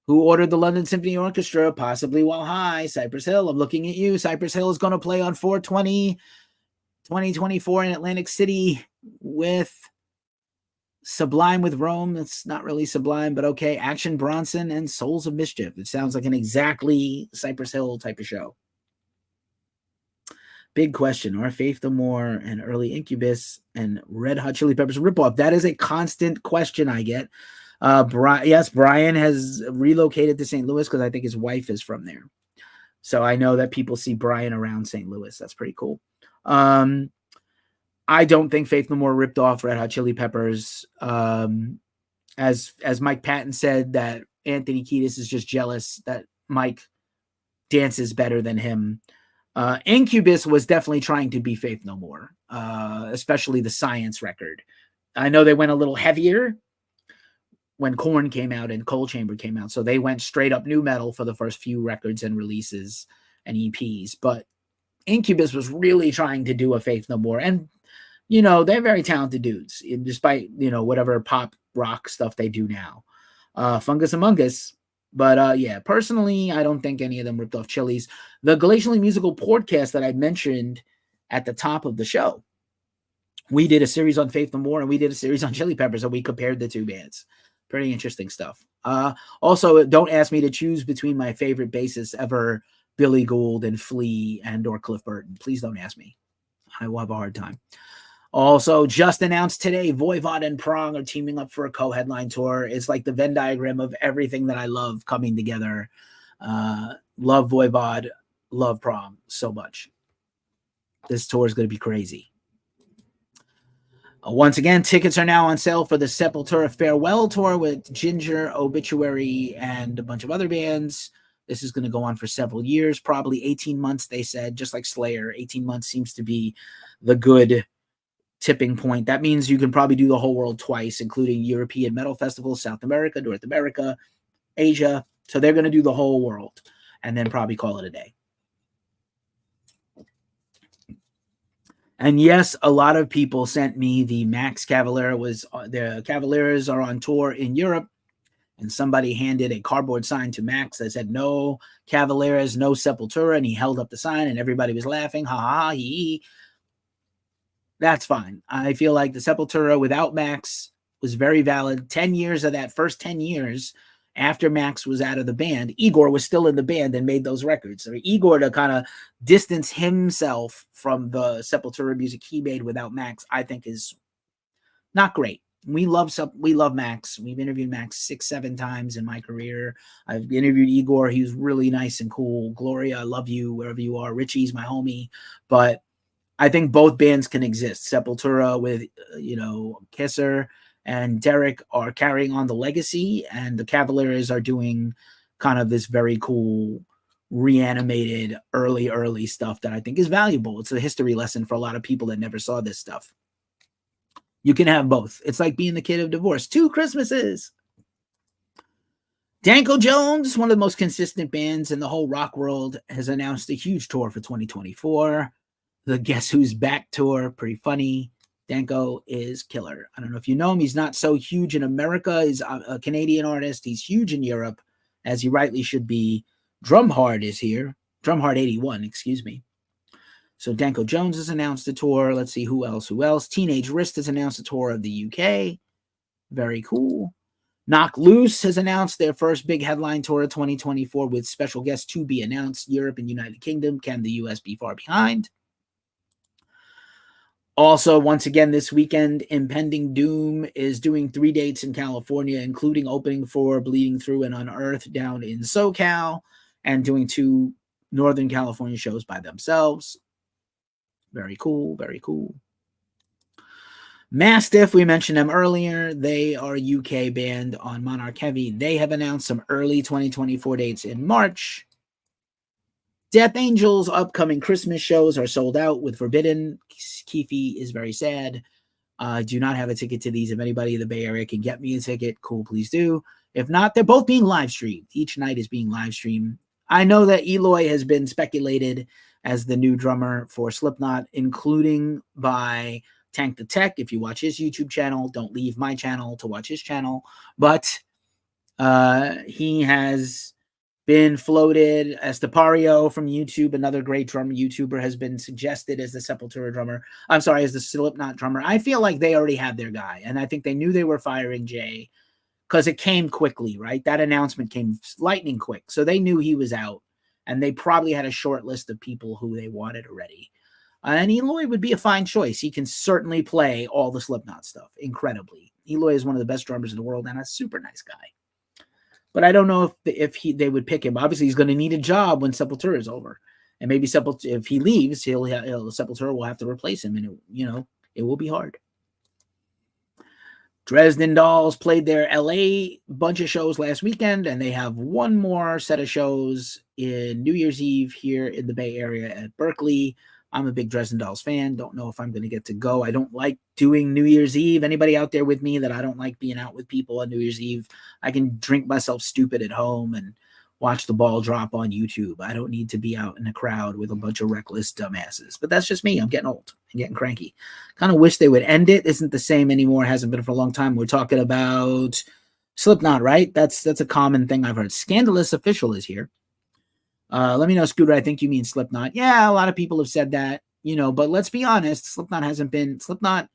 Speaker 1: who ordered the London Symphony Orchestra, possibly while high. Cypress Hill, I'm looking at you. Cypress Hill is going to play on 4/20/2024 in Atlantic City with Sublime with Rome. It's not really Sublime, but okay. Action Bronson and Souls of Mischief. It sounds like an exactly Cypress Hill type of show. Big question. Are Faith No More and early Incubus and Red Hot Chili Peppers ripoff? That is a constant question I get. Yes, Brian has relocated to St. Louis because I think his wife is from there. So I know that people see Brian around St. Louis. That's pretty cool. I don't think Faith No More ripped off Red Hot Chili Peppers. As Mike Patton said, that Anthony Kiedis is just jealous that Mike dances better than him. Incubus was definitely trying to be Faith No More, especially the Science record. I know they went a little heavier when Korn came out and Cold Chamber came out, so they went straight up new metal for the first few records and releases and EPs. But Incubus was really trying to do a Faith No More, and they're very talented dudes, despite whatever pop rock stuff they do now. Fungus Among Us. But yeah, personally, I don't think any of them ripped off Chili's. The Glacially Musical podcast that I mentioned at the top of the show, we did a series on Faith No More and we did a series on Chili Peppers, and we compared the two bands. Pretty interesting stuff. Also, don't ask me to choose between my favorite bassists ever, Billy Gould and Flea and or Cliff Burton. Please don't ask me. I will have a hard time. Also, just announced today, Voivod and Prong are teaming up for a co-headline tour. It's like the Venn diagram of everything that I love coming together. Love Voivod, love Prong so much. This tour is going to be crazy. Once again, tickets are now on sale for the Sepultura Farewell Tour with Ginger, Obituary, and a bunch of other bands. This is going to go on for several years, probably 18 months, they said, just like Slayer. 18 months seems to be the good tipping point. That means you can probably do the whole world twice, including European metal festivals, South America, North America, Asia. So they're going to do the whole world and then probably call it a day. And yes, a lot of people sent me the Max Cavalera the Cavaleras are on tour in Europe, and somebody handed a cardboard sign to Max that said no Cavaleras, no Sepultura, and he held up the sign and everybody was laughing, ha ha, he. That's fine. I feel like the Sepultura without Max was very valid. 10 years of that first 10 years after Max was out of the band, Igor was still in the band and made those records. So Igor, to kind of distance himself from the Sepultura music he made without Max, I think is not great. We love Max. We've interviewed Max 6-7 times in my career. I've interviewed Igor. He was really nice and cool. Gloria, I love you wherever you are. Richie's my homie. But I think both bands can exist. Sepultura with, Kisser and Derek are carrying on the legacy, and the Cavaliers are doing kind of this very cool, reanimated, early stuff that I think is valuable. It's a history lesson for a lot of people that never saw this stuff. You can have both. It's like being the kid of divorce. 2 Christmases. Danko Jones, one of the most consistent bands in the whole rock world, has announced a huge tour for 2024. The Guess Who's Back tour, pretty funny. Danko is killer. I don't know if you know him. He's not so huge in America. He's a Canadian artist. He's huge in Europe, as he rightly should be. Drumhard is here. Drumhard 81, excuse me. So Danko Jones has announced a tour. Let's see who else. Teenage Wrist has announced a tour of the UK. Very cool. Knock Loose has announced their first big headline tour of 2024 with special guests to be announced. Europe and United Kingdom. Can the US be far behind? Also, once again, this weekend, Impending Doom is doing 3 dates in California, including opening for Bleeding Through and Unearthed down in SoCal, and doing 2 Northern California shows by themselves. Very cool, very cool. Mastiff, we mentioned them earlier. They are a UK band on Monarch Heavy. They have announced some early 2024 dates in March. Death Angel's upcoming Christmas shows are sold out with Forbidden. Keefe is very sad. I do not have a ticket to these. If anybody in the Bay Area can get me a ticket, cool, please do. If not, they're both being live streamed. Each night is being live streamed. I know that Eloy has been speculated as the new drummer for Slipknot, including by Tank the Tech. If you watch his YouTube channel, don't leave my channel to watch his channel. But he has been floated. Estepario from YouTube, another great drum YouTuber, has been suggested as the Sepultura drummer. I'm sorry, as the Slipknot drummer. I feel like they already had their guy, and I think they knew they were firing Jay because it came quickly, right? That announcement came lightning quick, so they knew he was out, and they probably had a short list of people who they wanted already. And Eloy would be a fine choice. He can certainly play all the Slipknot stuff incredibly. Eloy is one of the best drummers in the world and a super nice guy. But I don't know if they would pick him. Obviously, he's going to need a job when Sepultura is over. And maybe if he leaves, Sepultura will have to replace him. And, it will be hard. Dresden Dolls played their LA bunch of shows last weekend, and they have one more set of shows in New Year's Eve here in the Bay Area at Berkeley. I'm a big Dresden Dolls fan. Don't know if I'm going to get to go. I don't like doing New Year's Eve. Anybody out there with me that I don't like being out with people on New Year's Eve? I can drink myself stupid at home and watch the ball drop on YouTube. I don't need to be out in a crowd with a bunch of reckless dumbasses. But that's just me. I'm getting old. I'm getting cranky. Kind of wish they would end it. Isn't the same anymore. Hasn't been for a long time. We're talking about Slipknot, right? That's a common thing I've heard. Scandalous Official is here. Let me know, Scooter. I think you mean Slipknot. Yeah, a lot of people have said that, but let's be honest. Slipknot,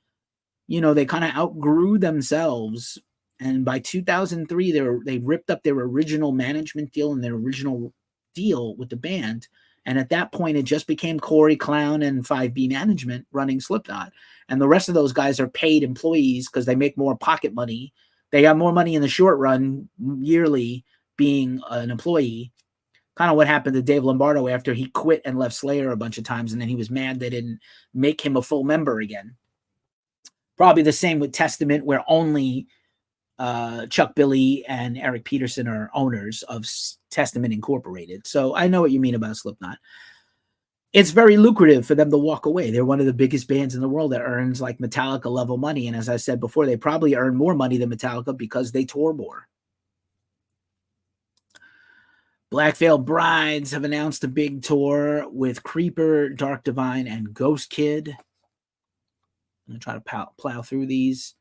Speaker 1: they kind of outgrew themselves. And by 2003, they ripped up their original management deal and their original deal with the band. And at that point, it just became Corey Clown and 5B Management running Slipknot. And the rest of those guys are paid employees because they make more pocket money. They got more money in the short run yearly being an employee. Kind of what happened to Dave Lombardo after he quit and left Slayer a bunch of times. And then he was mad they didn't make him a full member again. Probably the same with Testament, where only Chuck Billy and Eric Peterson are owners of Testament Incorporated. So I know what you mean about Slipknot. It's very lucrative for them to walk away. They're one of the biggest bands in the world that earns like Metallica level money. And as I said before, they probably earn more money than Metallica because they tour more. Black Veil Brides have announced a big tour with Creeper, Dark Divine, and Ghost Kid. I'm going to try to plow through these.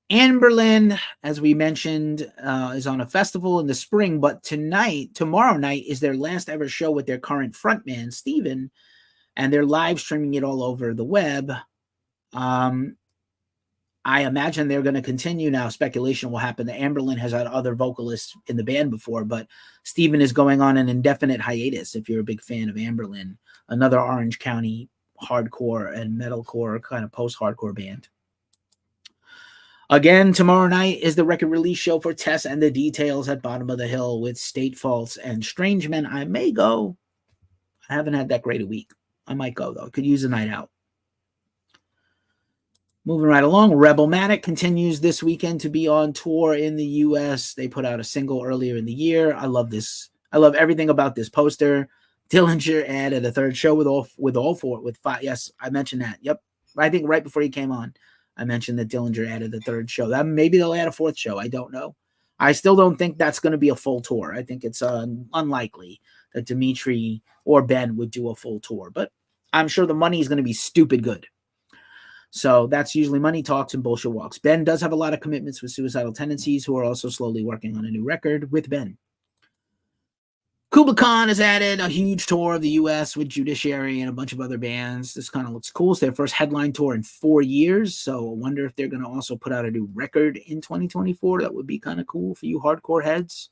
Speaker 1: Anberlin, as we mentioned, is on a festival in the spring, but tomorrow night is their last ever show with their current frontman, Steven, and they're live streaming it all over the web. I imagine they're going to continue now. Speculation will happen that Anberlin has had other vocalists in the band before, but Steven is going on an indefinite hiatus if you're a big fan of Anberlin, another Orange County hardcore and metalcore kind of post-hardcore band. Again, tomorrow night is the record release show for Tess and the Details at Bottom of the Hill with State Faults and Strange Men. I may go. I haven't had that great a week. I might go, though. Could use a night out. Moving right along, Rebelmatic continues this weekend to be on tour in the U.S. They put out a single earlier in the year. I love this. I love everything about this poster. Dillinger added a third show with five. Yes, I mentioned that. Yep. I think right before he came on, I mentioned that Dillinger added the third show. That maybe they'll add a fourth show. I don't know. I still don't think that's going to be a full tour. I think it's unlikely that Dimitri or Ben would do a full tour, but I'm sure the money is going to be stupid good. So that's usually money talks and bullshit walks. Ben does have a lot of commitments with Suicidal Tendencies, who are also slowly working on a new record with Ben. Kubla Khan has added a huge tour of the U.S. with Judiciary and a bunch of other bands. This kind of looks cool. It's their first headline tour in 4 years, so I wonder if they're going to also put out a new record in 2024. That would be kind of cool for you hardcore heads.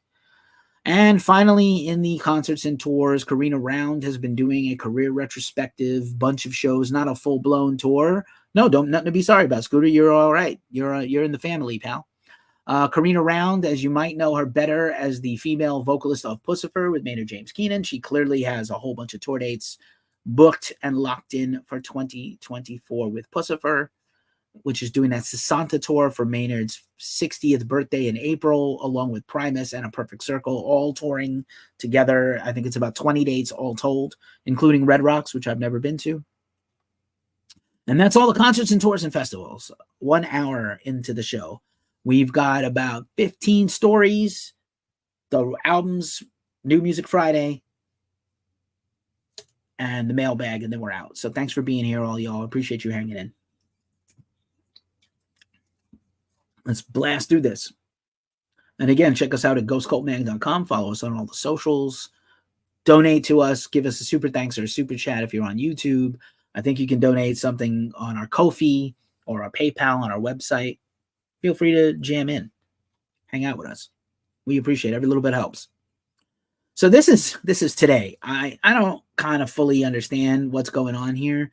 Speaker 1: And finally, in the concerts and tours, Karina Round has been doing a career retrospective, bunch of shows, not a full-blown tour. No, nothing to be sorry about, Scooter. You're all right. You're in the family, pal. Karina Round, as you might know her better as the female vocalist of Pussifer with Maynard James Keenan. She clearly has a whole bunch of tour dates booked and locked in for 2024 with Pussifer, which is doing that Sesanta tour for Maynard's 60th birthday in April, along with Primus and A Perfect Circle, all touring together. I think it's about 20 dates all told, including Red Rocks, which I've never been to. And that's all the concerts and tours and festivals. 1 hour into the show. We've got about 15 stories, the albums, New Music Friday, and the mailbag, and then we're out. So thanks for being here, all y'all. Appreciate you hanging in. Let's blast through this. And again, check us out at ghostcultmag.com. Follow us on all the socials. Donate to us. Give us a super thanks or a super chat if you're on YouTube. I think you can donate something on our Ko-fi or our PayPal on our website. Feel free to jam in. Hang out with us. We appreciate it. Every little bit helps. So this is today. I don't kind of fully understand what's going on here.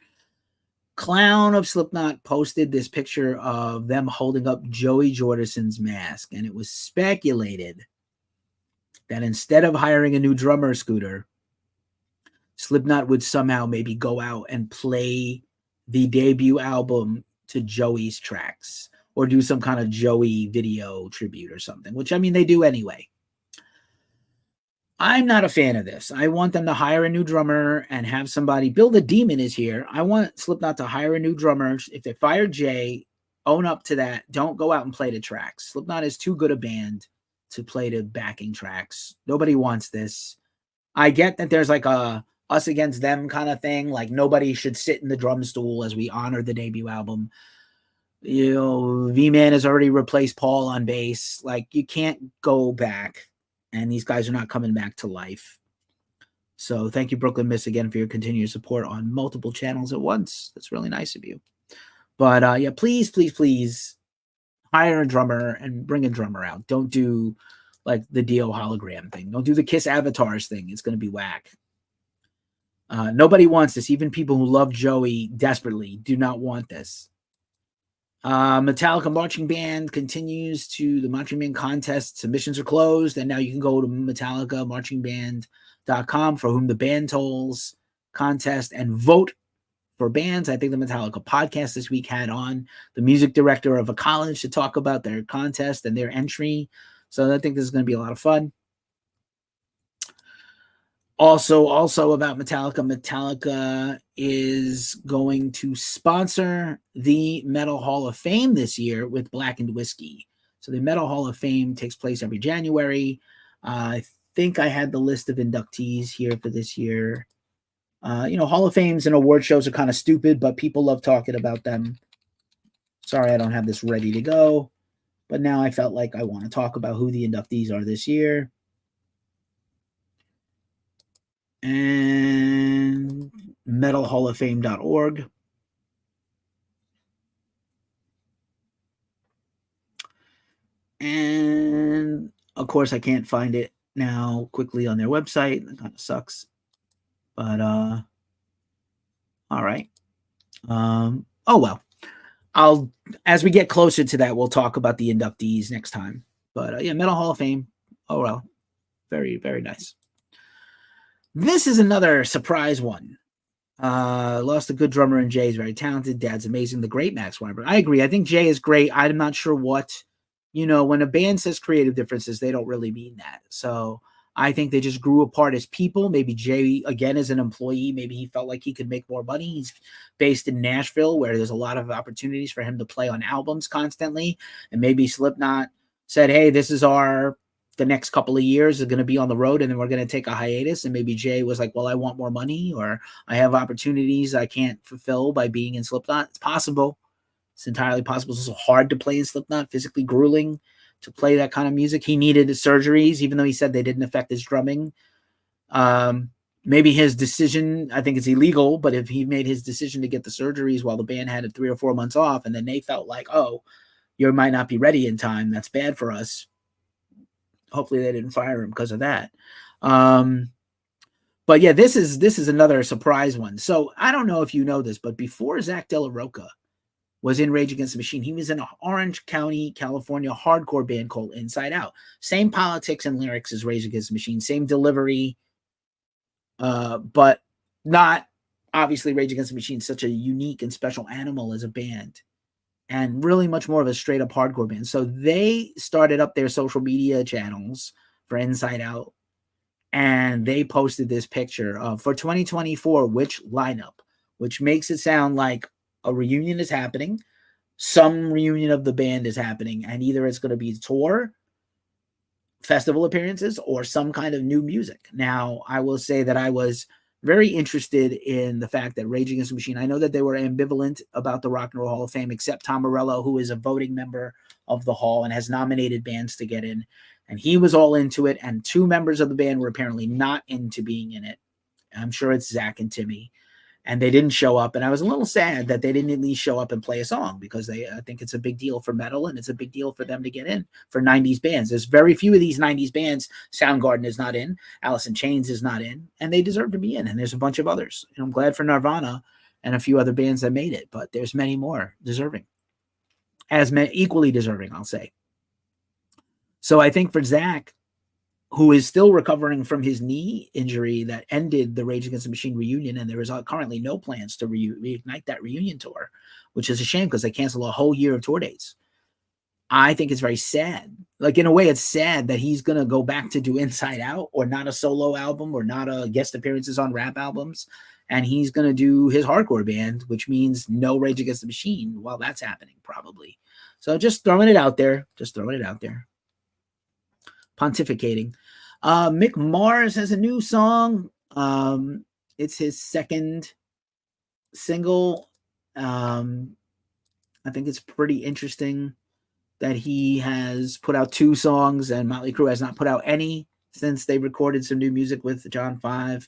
Speaker 1: Clown of Slipknot posted this picture of them holding up Joey Jordison's mask, and it was speculated that instead of hiring a new drummer, Scooter, Slipknot would somehow maybe go out and play the debut album to Joey's tracks or do some kind of Joey video tribute or something, which I mean, they do anyway. I'm not a fan of this. I want them to hire a new drummer and have somebody. Bill the Demon is here. I want Slipknot to hire a new drummer. If they fire Jay, own up to that. Don't go out and play the tracks. Slipknot is too good a band to play the backing tracks. Nobody wants this. I get that there's like a us against them kind of thing. Like nobody should sit in the drum stool as we honor the debut album. You know, V-Man has already replaced Paul on bass. Like you can't go back. And these guys are not coming back to life. So thank you, Brooklyn Miss, again, for your continued support on multiple channels at once. That's really nice of you. But yeah, please, please, please hire a drummer and bring a drummer out. Don't do like the Dio hologram thing. Don't do the Kiss avatars thing. It's going to be whack. Nobody wants this. Even people who love Joey desperately do not want this. Metallica marching band continues to the marching band contest. Submissions are closed, and now you can go to metallicamarchingband.com for whom the band tolls contest and vote for bands. I think the Metallica podcast this week had on the music director of a college to talk about their contest and their entry. So I think this is going to be a lot of fun. Also about Metallica is going to sponsor the Metal Hall of Fame this year with Blackened Whiskey. So the Metal Hall of Fame takes place every January. I think I had the list of inductees here for this year. Hall of Fames and award shows are kind of stupid, but people love talking about them. Sorry, I don't have this ready to go, but now I felt like I want to talk about who the inductees are this year. And metalhalloffame.org. And of course, I can't find it now quickly on their website. That kind of sucks. But all right. Oh well. As we get closer to that, we'll talk about the inductees next time. But yeah, Metal Hall of Fame. Oh well. Very, very nice. This is another surprise one. Lost a good drummer in Jay. Is very talented. Dad's amazing. The great Max Weinberg. I agree. I think Jay is great. I'm not sure what, when a band says creative differences, they don't really mean that. So I think they just grew apart as people. Maybe Jay, again, as an employee, maybe he felt like he could make more money. He's based in Nashville, where there's a lot of opportunities for him to play on albums constantly. And maybe Slipknot said, hey, this is the next couple of years are going to be on the road, and then we're going to take a hiatus. And maybe Jay was like, well, I want more money, or I have opportunities I can't fulfill by being in Slipknot. It's possible. It's entirely possible. It's also hard to play in Slipknot, physically grueling to play that kind of music. He needed his surgeries, even though he said they didn't affect his drumming. Maybe his decision, I think it's illegal, but if he made his decision to get the surgeries while the band had it 3 or 4 months off, and then they felt like, oh, you might not be ready in time, that's bad for us. Hopefully they didn't fire him because of that. But yeah, this is another surprise one. So I don't know if you know this, but before Zach De La Rocha was in Rage Against the Machine, he was in an Orange County, California hardcore band called Inside Out. Same politics and lyrics as Rage Against the Machine, same delivery, but not obviously Rage Against the Machine, such a unique and special animal as a band. And really much more of a straight up hardcore band. So they started up their social media channels for Inside Out. And they posted this picture of, for 2024, which lineup, which makes it sound like a reunion is happening. Some reunion of the band is happening. And either it's going to be tour, festival appearances, or some kind of new music. Now, I will say that I was very interested in the fact that Rage Against the Machine, I know that they were ambivalent about the Rock and Roll Hall of Fame, except Tom Morello, who is a voting member of the Hall and has nominated bands to get in. And he was all into it. And 2 members of the band were apparently not into being in it. I'm sure it's Zach and Timmy. And they didn't show up. And I was a little sad that they didn't at least show up and play a song, because I think it's a big deal for metal, and it's a big deal for them to get in for 90s bands. There's very few of these 90s bands. Soundgarden is not in. Alice in Chains is not in. And they deserve to be in. And there's a bunch of others. And I'm glad for Nirvana and a few other bands that made it, but there's many more deserving, equally deserving, I'll say. So I think for Zach, who is still recovering from his knee injury that ended the Rage Against the Machine reunion, and there is currently no plans to reignite that reunion tour, which is a shame because they canceled a whole year of tour dates. I think it's very sad. Like, in a way, it's sad that he's going to go back to do Inside Out, or not a solo album, or not a guest appearances on rap albums. And he's going to do his hardcore band, which means no Rage Against the Machine while that's happening, probably. So just throwing it out there. Pontificating. Mick Mars has a new song. It's his second single. I think it's pretty interesting that he has put out 2 songs and Motley Crue has not put out any since they recorded some new music with John 5.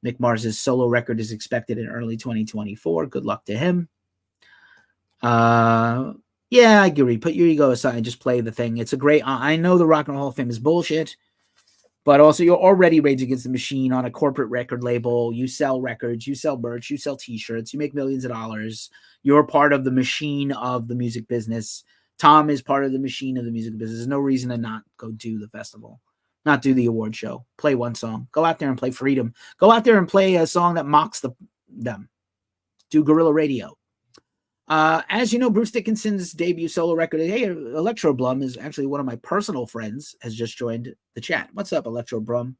Speaker 1: Mick Mars' solo record is expected in early 2024. Good luck to him. Yeah, I agree. Put your ego aside and just play the thing. It's a great... I know the Rock and Roll Hall of Fame is bullshit, but also you're already Rage Against the Machine on a corporate record label. You sell records, you sell merch, you sell t-shirts, you make millions of dollars. You're part of the machine of the music business. Tom is part of the machine of the music business. There's no reason to not go do the festival, not do the award show. Play one song. Go out there and play Freedom. Go out there and play a song that mocks them. Do guerrilla radio. As you know, Bruce Dickinson's debut solo record, hey, Electro Blum, is actually one of my personal friends, has just joined the chat. What's up, Electro Blum?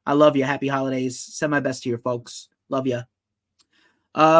Speaker 1: I love you. Happy holidays. Send my best to your folks. Love you.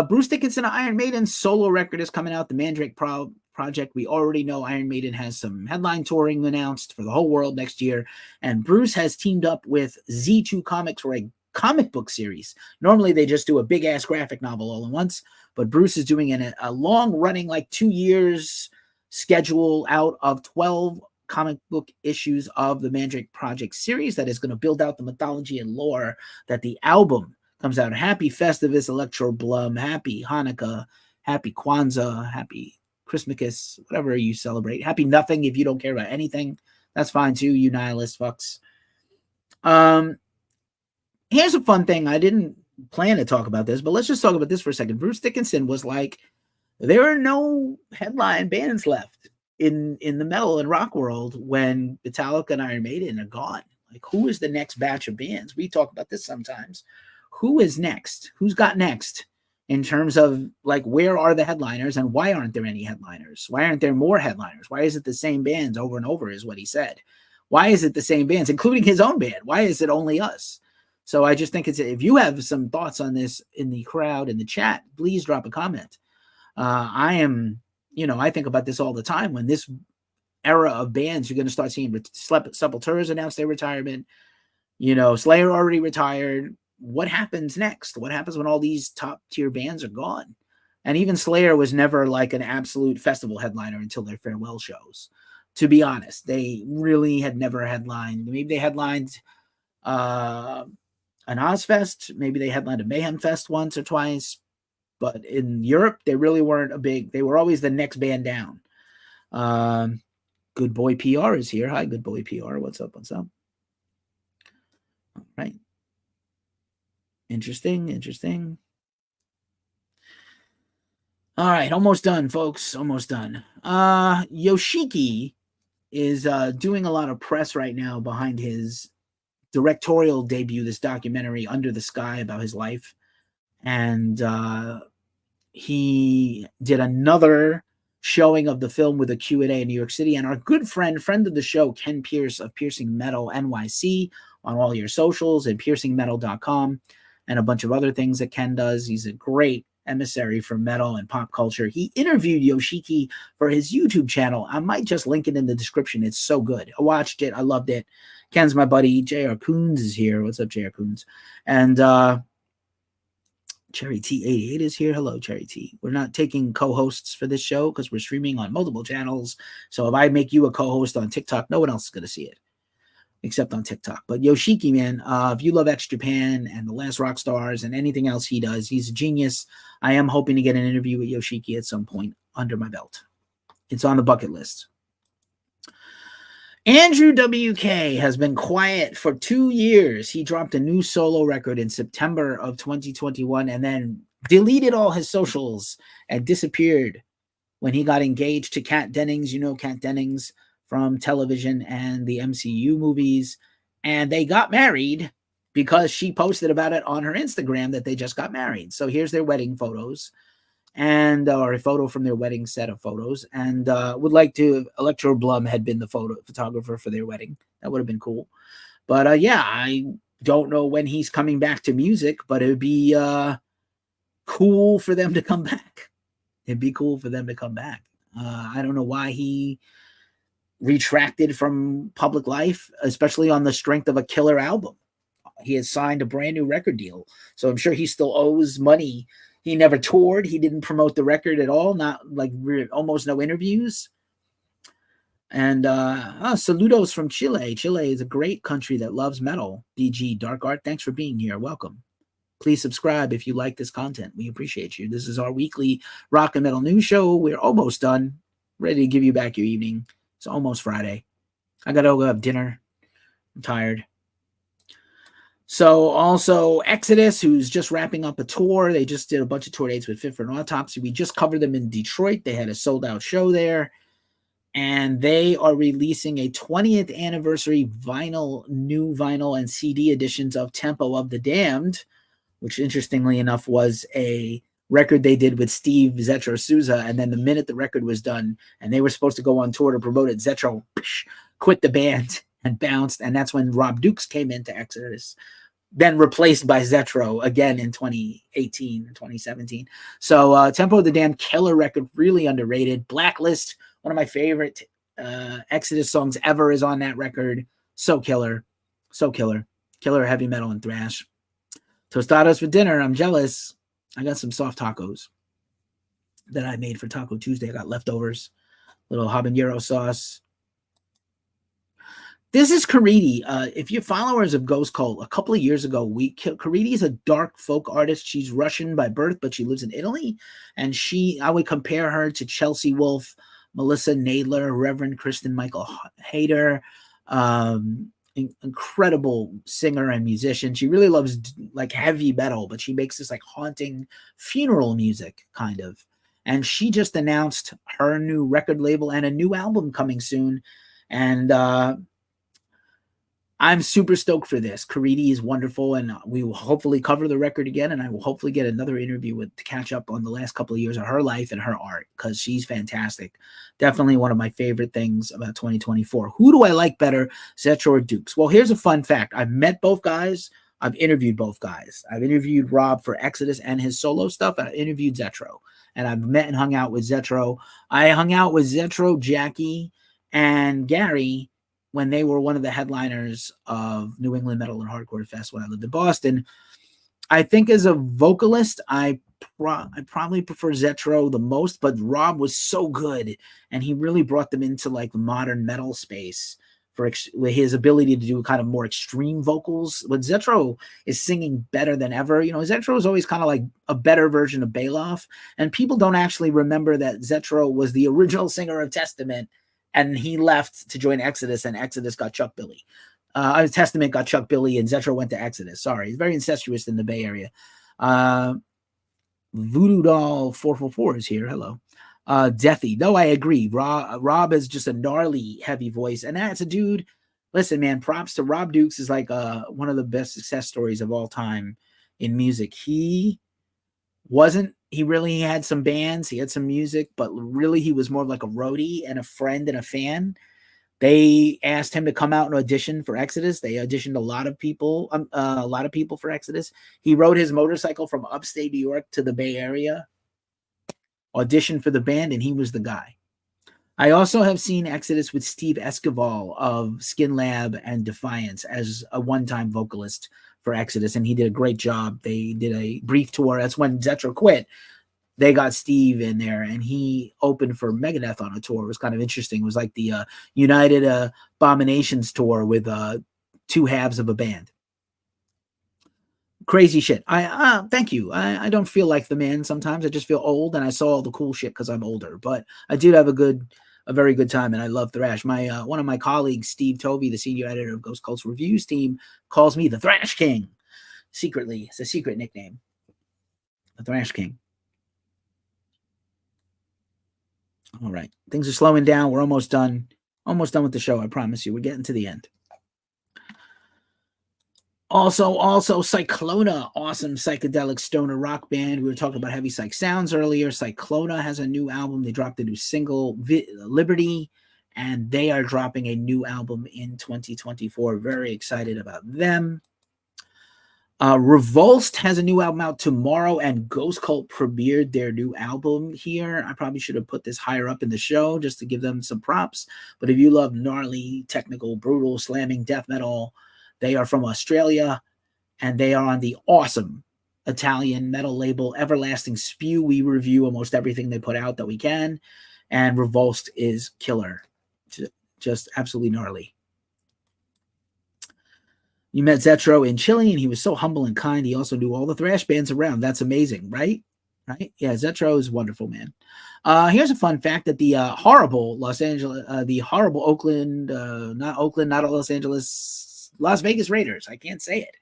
Speaker 1: Bruce Dickinson of Iron Maiden's solo record is coming out, the Mandrake Project. We already know Iron Maiden has some headline touring announced for the whole world next year, and Bruce has teamed up with Z2 Comics for a comic book series. Normally they just do a big ass graphic novel all at once, but Bruce is doing a long running, like 2 years schedule out of 12 comic book issues of the Mandrake Project series that is going to build out the mythology and lore that the album comes out. Happy Festivus, Electro Blum. Happy Hanukkah. Happy Kwanzaa. Happy Christmas, whatever you celebrate. Happy nothing if you don't care about anything. That's fine too, you nihilist fucks. Here's a fun thing. I didn't plan to talk about this, but let's just talk about this for a second. Bruce Dickinson was like, there are no headline bands left in the metal and rock world when Metallica and Iron Maiden are gone. Like, who is the next batch of bands? We talk about this sometimes. Who is next? Who's got next in terms of, like, where are the headliners and why aren't there any headliners? Why aren't there more headliners? Why is it the same bands over and over is what he said. Why is it the same bands, including his own band? Why is it only us? So I just think if you have some thoughts on this in the crowd, in the chat, please drop a comment. I think about this all the time. When this era of bands, you're going to start seeing Sepultura's announce their retirement. Slayer already retired. What happens next? What happens when all these top tier bands are gone? And even Slayer was never like an absolute festival headliner until their farewell shows. To be honest, they really had never headlined. Maybe they headlined an Ozfest. Maybe they headlined a Mayhem Fest once or twice. But in Europe, they really weren't they were always the next band down. Good Boy PR is here. Hi, Good Boy PR. What's up? All right. Interesting. All right, almost done, folks. Almost done. Yoshiki is doing a lot of press right now behind his directorial debut, this documentary Under the Sky, about his life. And he did another showing of the film with a Q&A in New York City. And our good friend of the show, Ken Pierce of Piercing Metal NYC, on all your socials, and piercingmetal.com, and a bunch of other things that Ken does. He's a great emissary for metal and pop culture. He interviewed Yoshiki for his YouTube channel. I might just link it in the description. It's so good. I watched it. I loved it. Ken's my buddy. J.R. Coons is here. What's up, J.R. Coons? And Cherry T88 is here. Hello, Cherry T. We're not taking co-hosts for this show because we're streaming on multiple channels. So if I make you a co-host on TikTok, no one else is going to see it except on TikTok. But Yoshiki, man, if you love X Japan and The Last Rock Stars and anything else he does, he's a genius. I am hoping to get an interview with Yoshiki at some point under my belt. It's on the bucket list. Andrew WK has been quiet for 2 years. He dropped a new solo record in September of 2021 and then deleted all his socials and disappeared when he got engaged to Kat Dennings. You know Kat Dennings from television and the MCU movies. And they got married because she posted about it on her Instagram that they just got married. So here's their wedding photos, and or a photo from their wedding set of photos. And would like to, Electro Blum had been the photographer for their wedding. That would have been cool. But yeah, I don't know when he's coming back to music, but it would be cool for them to come back. It'd be cool for them to come back. I don't know why he retracted from public life, especially on the strength of a killer album. He has signed a brand new record deal, so I'm sure he still owes money. He never toured. He didn't promote the record at all. Not like almost no interviews. And saludos from Chile. Chile is a great country that loves metal. DG Dark Art, thanks for being here. Welcome. Please subscribe if you like this content. We appreciate you. This is our weekly rock and metal news show. We're almost done. Ready to give you back your evening. It's almost Friday. I got to go have dinner. I'm tired. So also Exodus, who's just wrapping up a tour. They just did a bunch of tour dates with Fit for an Autopsy. We just covered them in Detroit. They had a sold-out show there. And they are releasing a 20th anniversary new vinyl and CD editions of Tempo of the Damned, which interestingly enough was a record they did with Steve Zetro Souza. And then the minute the record was done and they were supposed to go on tour to promote it, Zetro quit the band and bounced. And that's when Rob Dukes came into Exodus, then replaced by Zetro again in 2018, 2017. So Tempo of the Damned, killer record, really underrated. Blacklist, one of my favorite Exodus songs ever, is on that record. So killer. So killer. Killer heavy metal and thrash. Tostadas for dinner. I'm jealous. I got some soft tacos that I made for Taco Tuesday. I got leftovers. Little habanero sauce. This is Karidi. If you're followers of Ghost Cult, a couple of years ago, Karidi is a dark folk artist. She's Russian by birth, but she lives in Italy. And I would compare her to Chelsea Wolfe, Melissa Nadler, Reverend Kristen Michael Hayter, incredible singer and musician. She really loves like heavy metal, but she makes this like haunting funeral music kind of. And she just announced her new record label and a new album coming soon. And I'm super stoked for this. Karidi is wonderful, and we will hopefully cover the record again, and I will hopefully get another interview to catch up on the last couple of years of her life and her art, because she's fantastic. Definitely one of my favorite things about 2024. Who do I like better, Zetro or Dukes? Well, here's a fun fact. I've met both guys. I've interviewed both guys. I've interviewed Rob for Exodus and his solo stuff, and I interviewed Zetro. And I've met and hung out with Zetro. I hung out with Zetro, Jackie, and Gary when they were one of the headliners of New England Metal and Hardcore Fest when I lived in Boston. I think as a vocalist, I probably prefer Zetro the most, but Rob was so good, and he really brought them into like the modern metal space for his ability to do kind of more extreme vocals. But Zetro is singing better than ever. You know, Zetro is always kind of like a better version of Bailoff, and people don't actually remember that Zetro was the original singer of Testament, and he left to join Exodus, and Exodus got Chuck Billy. Testament got Chuck Billy, and Zetro went to Exodus. Sorry, it's very incestuous in the Bay Area. Voodoo Doll 444 is here. Hello. Deathy. No, I agree. Rob is just a gnarly, heavy voice, and that's a dude. Listen, man, props to Rob Dukes. Is like one of the best success stories of all time in music. He really had some bands, he had some music, but really he was more of like a roadie and a friend and a fan. They asked him to come out and audition for Exodus. They auditioned a lot of people for Exodus. He rode his motorcycle from upstate New York to the Bay Area, auditioned for the band, and he was the guy. I also have seen Exodus with Steve Esquivel of Skin Lab and Defiance as a one-time vocalist for Exodus, and he did a great job. They did a brief tour. That's when Zetro quit. They got Steve in there, and he opened for Megadeth on a tour. It was kind of interesting. It was like the United Abominations tour with two halves of a band. Crazy shit. Thank you. I don't feel like the man sometimes. I just feel old, and I saw all the cool shit because I'm older. But I did have a very good time, and I love thrash. One of my colleagues, Steve Tovey, the senior editor of Ghost Cult's Reviews team, calls me the Thrash King. Secretly, it's a secret nickname. the Thrash King. All right. Things are slowing down. We're almost done. Almost done with the show, I promise you. We're getting to the end. Also, Cyclona, awesome psychedelic stoner rock band. We were talking about heavy psych sounds earlier. Cyclona has a new album. They dropped a new single, Liberty, and they are dropping a new album in 2024. Very excited about them. Revulsed has a new album out tomorrow, and Ghost Cult premiered their new album here. I probably should have put this higher up in the show just to give them some props. But if you love gnarly, technical, brutal, slamming death metal, they are from Australia, and they are on the awesome Italian metal label Everlasting Spew. We review almost everything they put out that we can, and Revulsed is killer. Just absolutely gnarly. You met Zetro in Chile, and he was so humble and kind. He also knew all the thrash bands around. That's amazing, right? Right? Yeah, Zetro is wonderful, man. Here's a fun fact that the horrible Oakland, not Los Angeles, Las Vegas Raiders. I can't say it.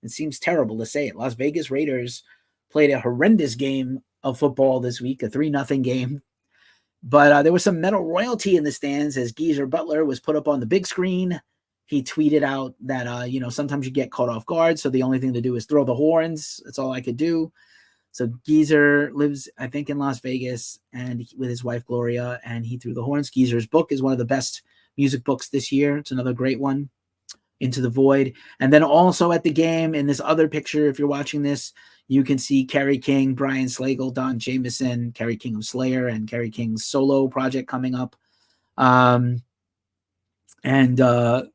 Speaker 1: It seems terrible to say it. Las Vegas Raiders played a horrendous game of football this week, a 3-0 game. But there was some metal royalty in the stands as Geezer Butler was put up on the big screen. He tweeted out that, sometimes you get caught off guard, so the only thing to do is throw the horns. That's all I could do. So Geezer lives, I think, in Las Vegas and with his wife, Gloria, and he threw the horns. Geezer's book is one of the best music books this year. It's another great one, Into the Void. And then also at the game, in this other picture, if you're watching this, you can see Kerry King, Brian Slagle, Don Jameson, Kerry King of Slayer, and Kerry King's solo project coming up. And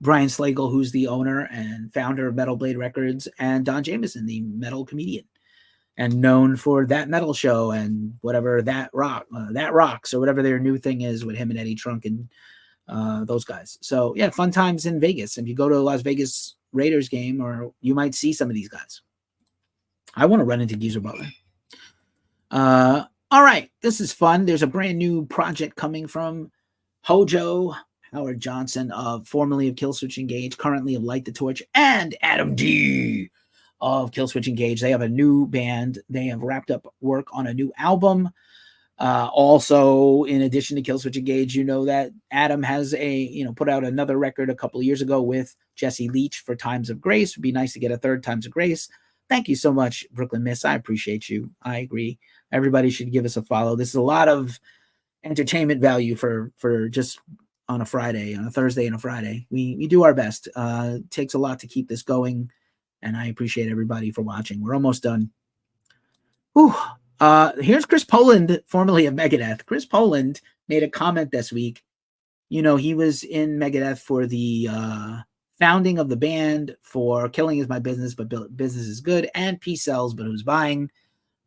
Speaker 1: Brian Slagle, who's the owner and founder of Metal Blade Records, and Don Jameson, the metal comedian, and known for That Metal Show and whatever That Rocks, or whatever their new thing is with him and Eddie Trunk and those guys. So yeah, fun times in Vegas. If you go to a Las Vegas Raiders game, or you might see some of these guys. I want to run into Geezer Butler. All right, this is fun. There's a brand new project coming from Hojo Howard Johnson, formerly of Killswitch Engage, currently of Light the Torch, and Adam D of Killswitch Engage. They have a new band. They have wrapped up work on a new album. Also, in addition to Killswitch Engage, you know that Adam has put out another record a couple of years ago with Jesse Leach for Times of Grace. It'd be nice to get a third Times of Grace. Thank you so much, Brooklyn Miss. I appreciate you. I agree. Everybody should give us a follow. This is a lot of entertainment value for just on a Friday, on a Thursday and a Friday. We do our best. It takes a lot to keep this going, and I appreciate everybody for watching. We're almost done. Whew. Here's Chris Poland, formerly of Megadeth. Chris Poland made a comment this week. He was in Megadeth for the founding of the band, for Killing Is My Business, but Business Is Good, and Peace Sells, but Who's Buying.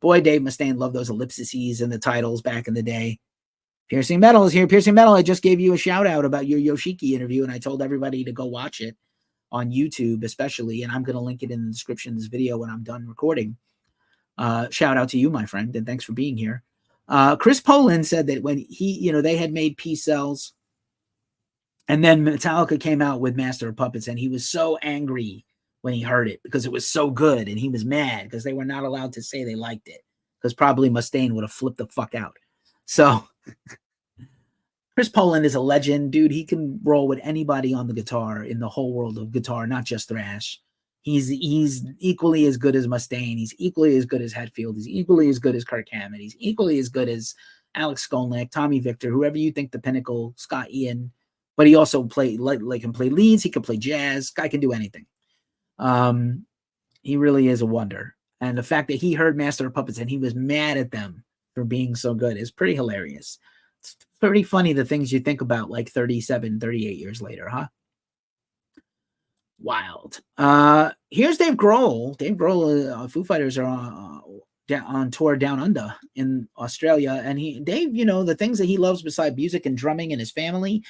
Speaker 1: Boy, Dave Mustaine loved those ellipses in the titles back in the day. Piercing Metal is here. Piercing Metal, I just gave you a shout out about your Yoshiki interview, and I told everybody to go watch it on YouTube especially, and I'm going to link it in the description of this video when I'm done recording. Shout out to you, my friend, and thanks for being here. Chris Poland said that when they had made Peace Sells, and then Metallica came out with Master of Puppets, and he was so angry when he heard it because it was so good, and he was mad because they were not allowed to say they liked it, because probably Mustaine would have flipped the fuck out. So Chris Poland is a legend, dude. He can roll with anybody on the guitar in the whole world of guitar, not just thrash. He's equally as good as Mustaine. He's equally as good as Hetfield. He's equally as good as Kirk Hammett. He's equally as good as Alex Skolnick, Tommy Victor, whoever you think the pinnacle, Scott Ian. But he also can play leads. He can play jazz. Guy can do anything. He really is a wonder. And the fact that he heard Master of Puppets and he was mad at them for being so good is pretty hilarious. It's pretty funny, the things you think about like 38 years later, huh? Wild. Here's Dave Grohl. Dave Grohl, Foo Fighters are on tour down under in Australia. And Dave, the things that he loves beside music and drumming and his family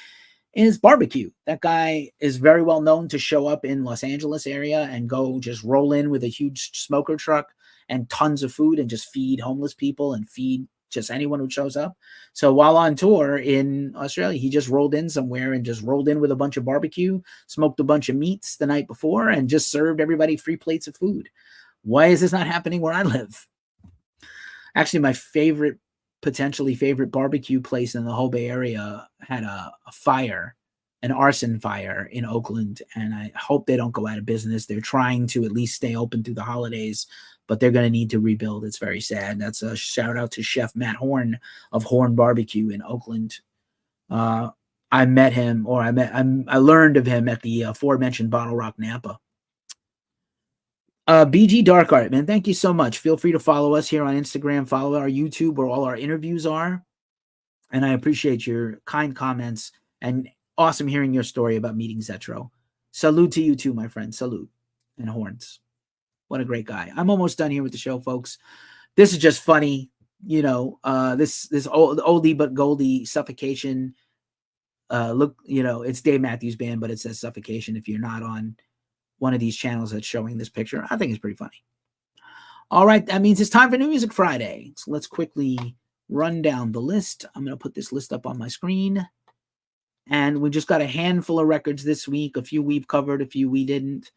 Speaker 1: is barbecue. That guy is very well known to show up in Los Angeles area and go just roll in with a huge smoker truck and tons of food and just feed homeless people and feed just anyone who shows up. So while on tour in Australia, he just rolled in somewhere and just rolled in with a bunch of barbecue, smoked a bunch of meats the night before, and just served everybody free plates of food. Why is this not happening where I live? Actually, my potentially favorite barbecue place in the whole Bay Area had a fire, an arson fire in Oakland, and I hope they don't go out of business. They're trying to at least stay open through the holidays, but they're going to need to rebuild. It's very sad. That's a shout out to Chef Matt Horn of Horn Barbecue in Oakland. I met him, or I learned of him at the aforementioned Bottle Rock Napa. BG Dark Art, man, thank you so much. Feel free to follow us here on Instagram, follow our YouTube where all our interviews are. And I appreciate your kind comments and awesome hearing your story about meeting Zetro. Salute to you too, my friend. Salute. And horns. What a great guy. I'm almost done here with the show, folks. This is just funny. You know, this oldie but goldie Suffocation. Look, you know, it's Dave Matthews Band, but it says Suffocation if you're not on one of these channels that's showing this picture. I think it's pretty funny. All right, that means it's time for New Music Friday. So let's quickly run down the list. I'm going to put this list up on my screen. And we just got a handful of records this week. A few we've covered, a few we didn't.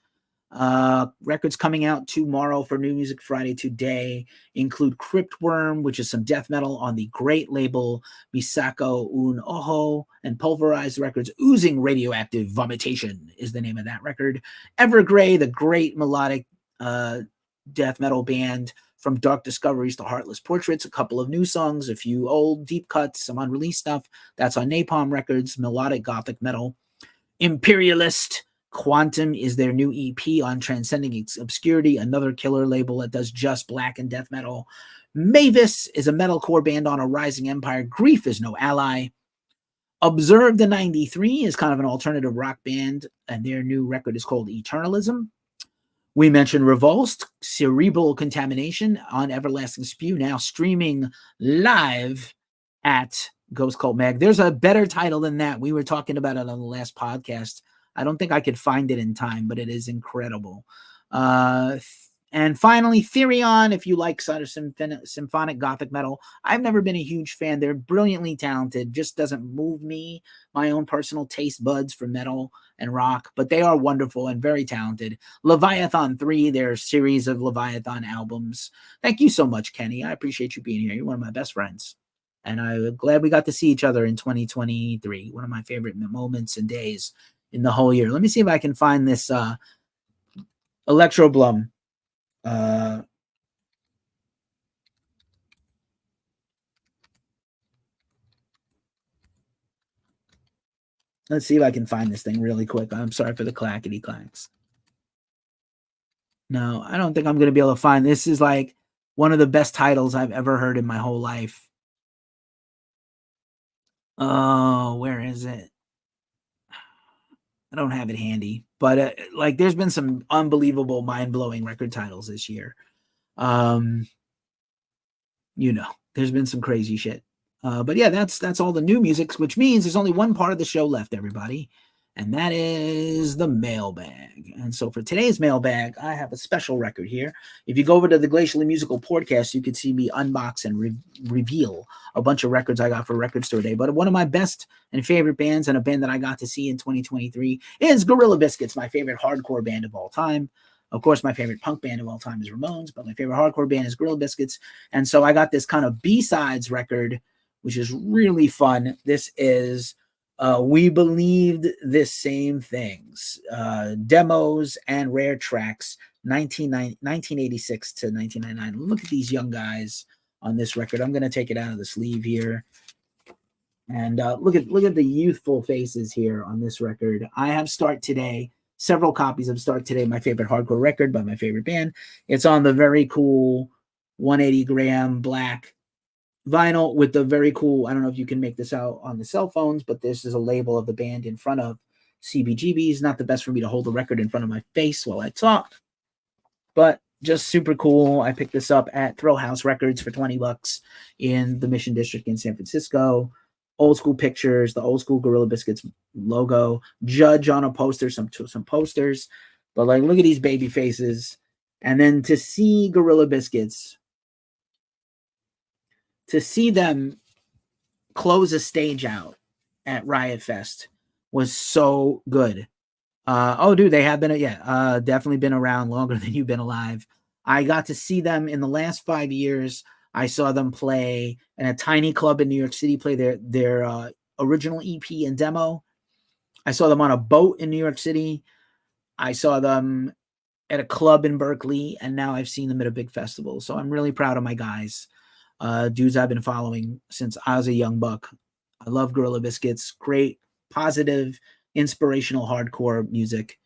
Speaker 1: Records coming out tomorrow for New Music Friday today include Cryptworm, which is some death metal on the great label Misako Un Oho, and Pulverized Records Oozing Radioactive Vomitation is the name of that record. Evergrey, the great melodic death metal band from Dark Discoveries to Heartless Portraits, a couple of new songs, a few old deep cuts, some unreleased stuff. That's on Napalm Records, melodic gothic metal. Imperialist Quantum is their new EP on Transcending Obscurity, another killer label that does just black and death metal. Mavis is a metalcore band on a rising empire. Grief is no ally. Observe the 93 is kind of an alternative rock band, and their new record is called Eternalism. We mentioned Revulsed, Cerebral Contamination on Everlasting Spew, now streaming live at Ghost Cult Mag. There's a better title than that. We were talking about it on the last podcast. I don't think I could find it in time, but it is incredible. And finally, Therion, if you like sort of symphonic gothic metal. I've never been a huge fan. They're brilliantly talented, just doesn't move me, my own personal taste buds for metal and rock, but they are wonderful and very talented. Leviathan 3, their series of Leviathan albums. Thank you so much, Kenny. I appreciate you being here. You're one of my best friends. And I'm glad we got to see each other in 2023. One of my favorite moments and days in the whole year. Let me see if I can find this Electro Blum. Let's see if I can find this thing really quick. I'm sorry for the clackety clacks. No, I don't think I'm going to be able to find. This is like one of the best titles I've ever heard in my whole life. Oh, where is it? I don't have it handy, but like there's been some unbelievable, mind-blowing record titles this year. You know, there's been some crazy shit. But yeah, that's all the new music, which means there's only one part of the show left, everybody, and that is the mailbag. And so for today's mailbag, I have a special record here. If you go over to the Glacially Musical podcast, you can see me unbox and reveal a bunch of records I got for Record Store Day. But one of my best and favorite bands, and a band that I got to see in 2023, is Gorilla Biscuits, my favorite hardcore band of all time. Of course, my favorite punk band of all time is Ramones, but my favorite hardcore band is Gorilla Biscuits. And so I got this kind of B-sides record, which is really fun. This is We Believed This Same Things, demos and rare tracks, 1986 to 1999. Look at these young guys on this record. I'm going to take it out of the sleeve here. And look at the youthful faces here on this record. I have Start Today. Several copies of Start Today, my favorite hardcore record by my favorite band. It's on the very cool 180-gram black vinyl with the very cool, I don't know if you can make this out on the cell phones, but this is a label of the band in front of CBGBs. Not the best for me to hold the record in front of my face while I talk, but just super cool. I picked this up at Throw House Records for $20 in the Mission District in San Francisco. Old school pictures, the old school Gorilla Biscuits logo, Judge on a poster, some posters, but like look at these baby faces. And then to see Gorilla Biscuits, to see them close a stage out at Riot Fest was so good. Oh, dude, they have been, definitely been around longer than you've been alive. I got to see them in the last 5 years I saw them play in a tiny club in New York City, play their original EP and demo. I saw them on a boat in New York City. I saw them at a club in Berkeley, and now I've seen them at a big festival. So I'm really proud of my guys, dudes I've been following since I was a young buck. I love Gorilla Biscuits. Great, positive, inspirational hardcore music.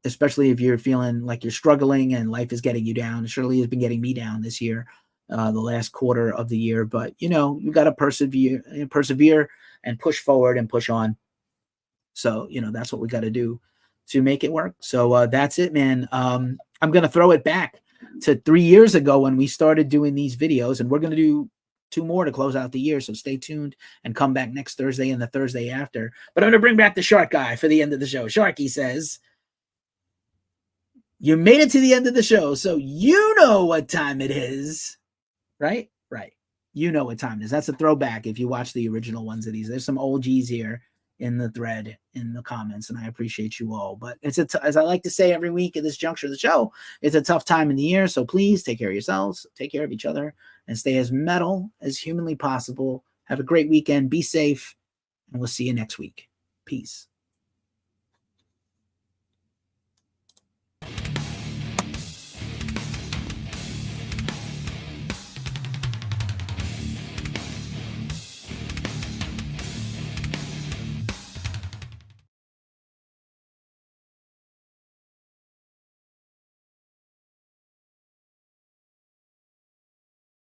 Speaker 1: Especially if you're feeling like you're struggling and life is getting you down. It surely has been getting me down this year, the last quarter of the year. But you got to persevere and push forward and push on. So that's what we got to do to make it work. So that's it, man. I'm gonna throw it back to 3 years ago when we started doing these videos, and we're gonna do 2 more to close out the year. So stay tuned and come back next Thursday and the Thursday after. But I'm gonna bring back the Shark guy for the end of the show. Sharky says, you made it to the end of the show, so you know what time it is, right? Right. You know what time it is. That's a throwback if you watch the original ones of these. There's some OGs here in the thread, in the comments, and I appreciate you all. But it's as I like to say every week at this juncture of the show, it's a tough time in the year, so please take care of yourselves, take care of each other, and stay as metal as humanly possible. Have a great weekend. Be safe, and we'll see you next week. Peace.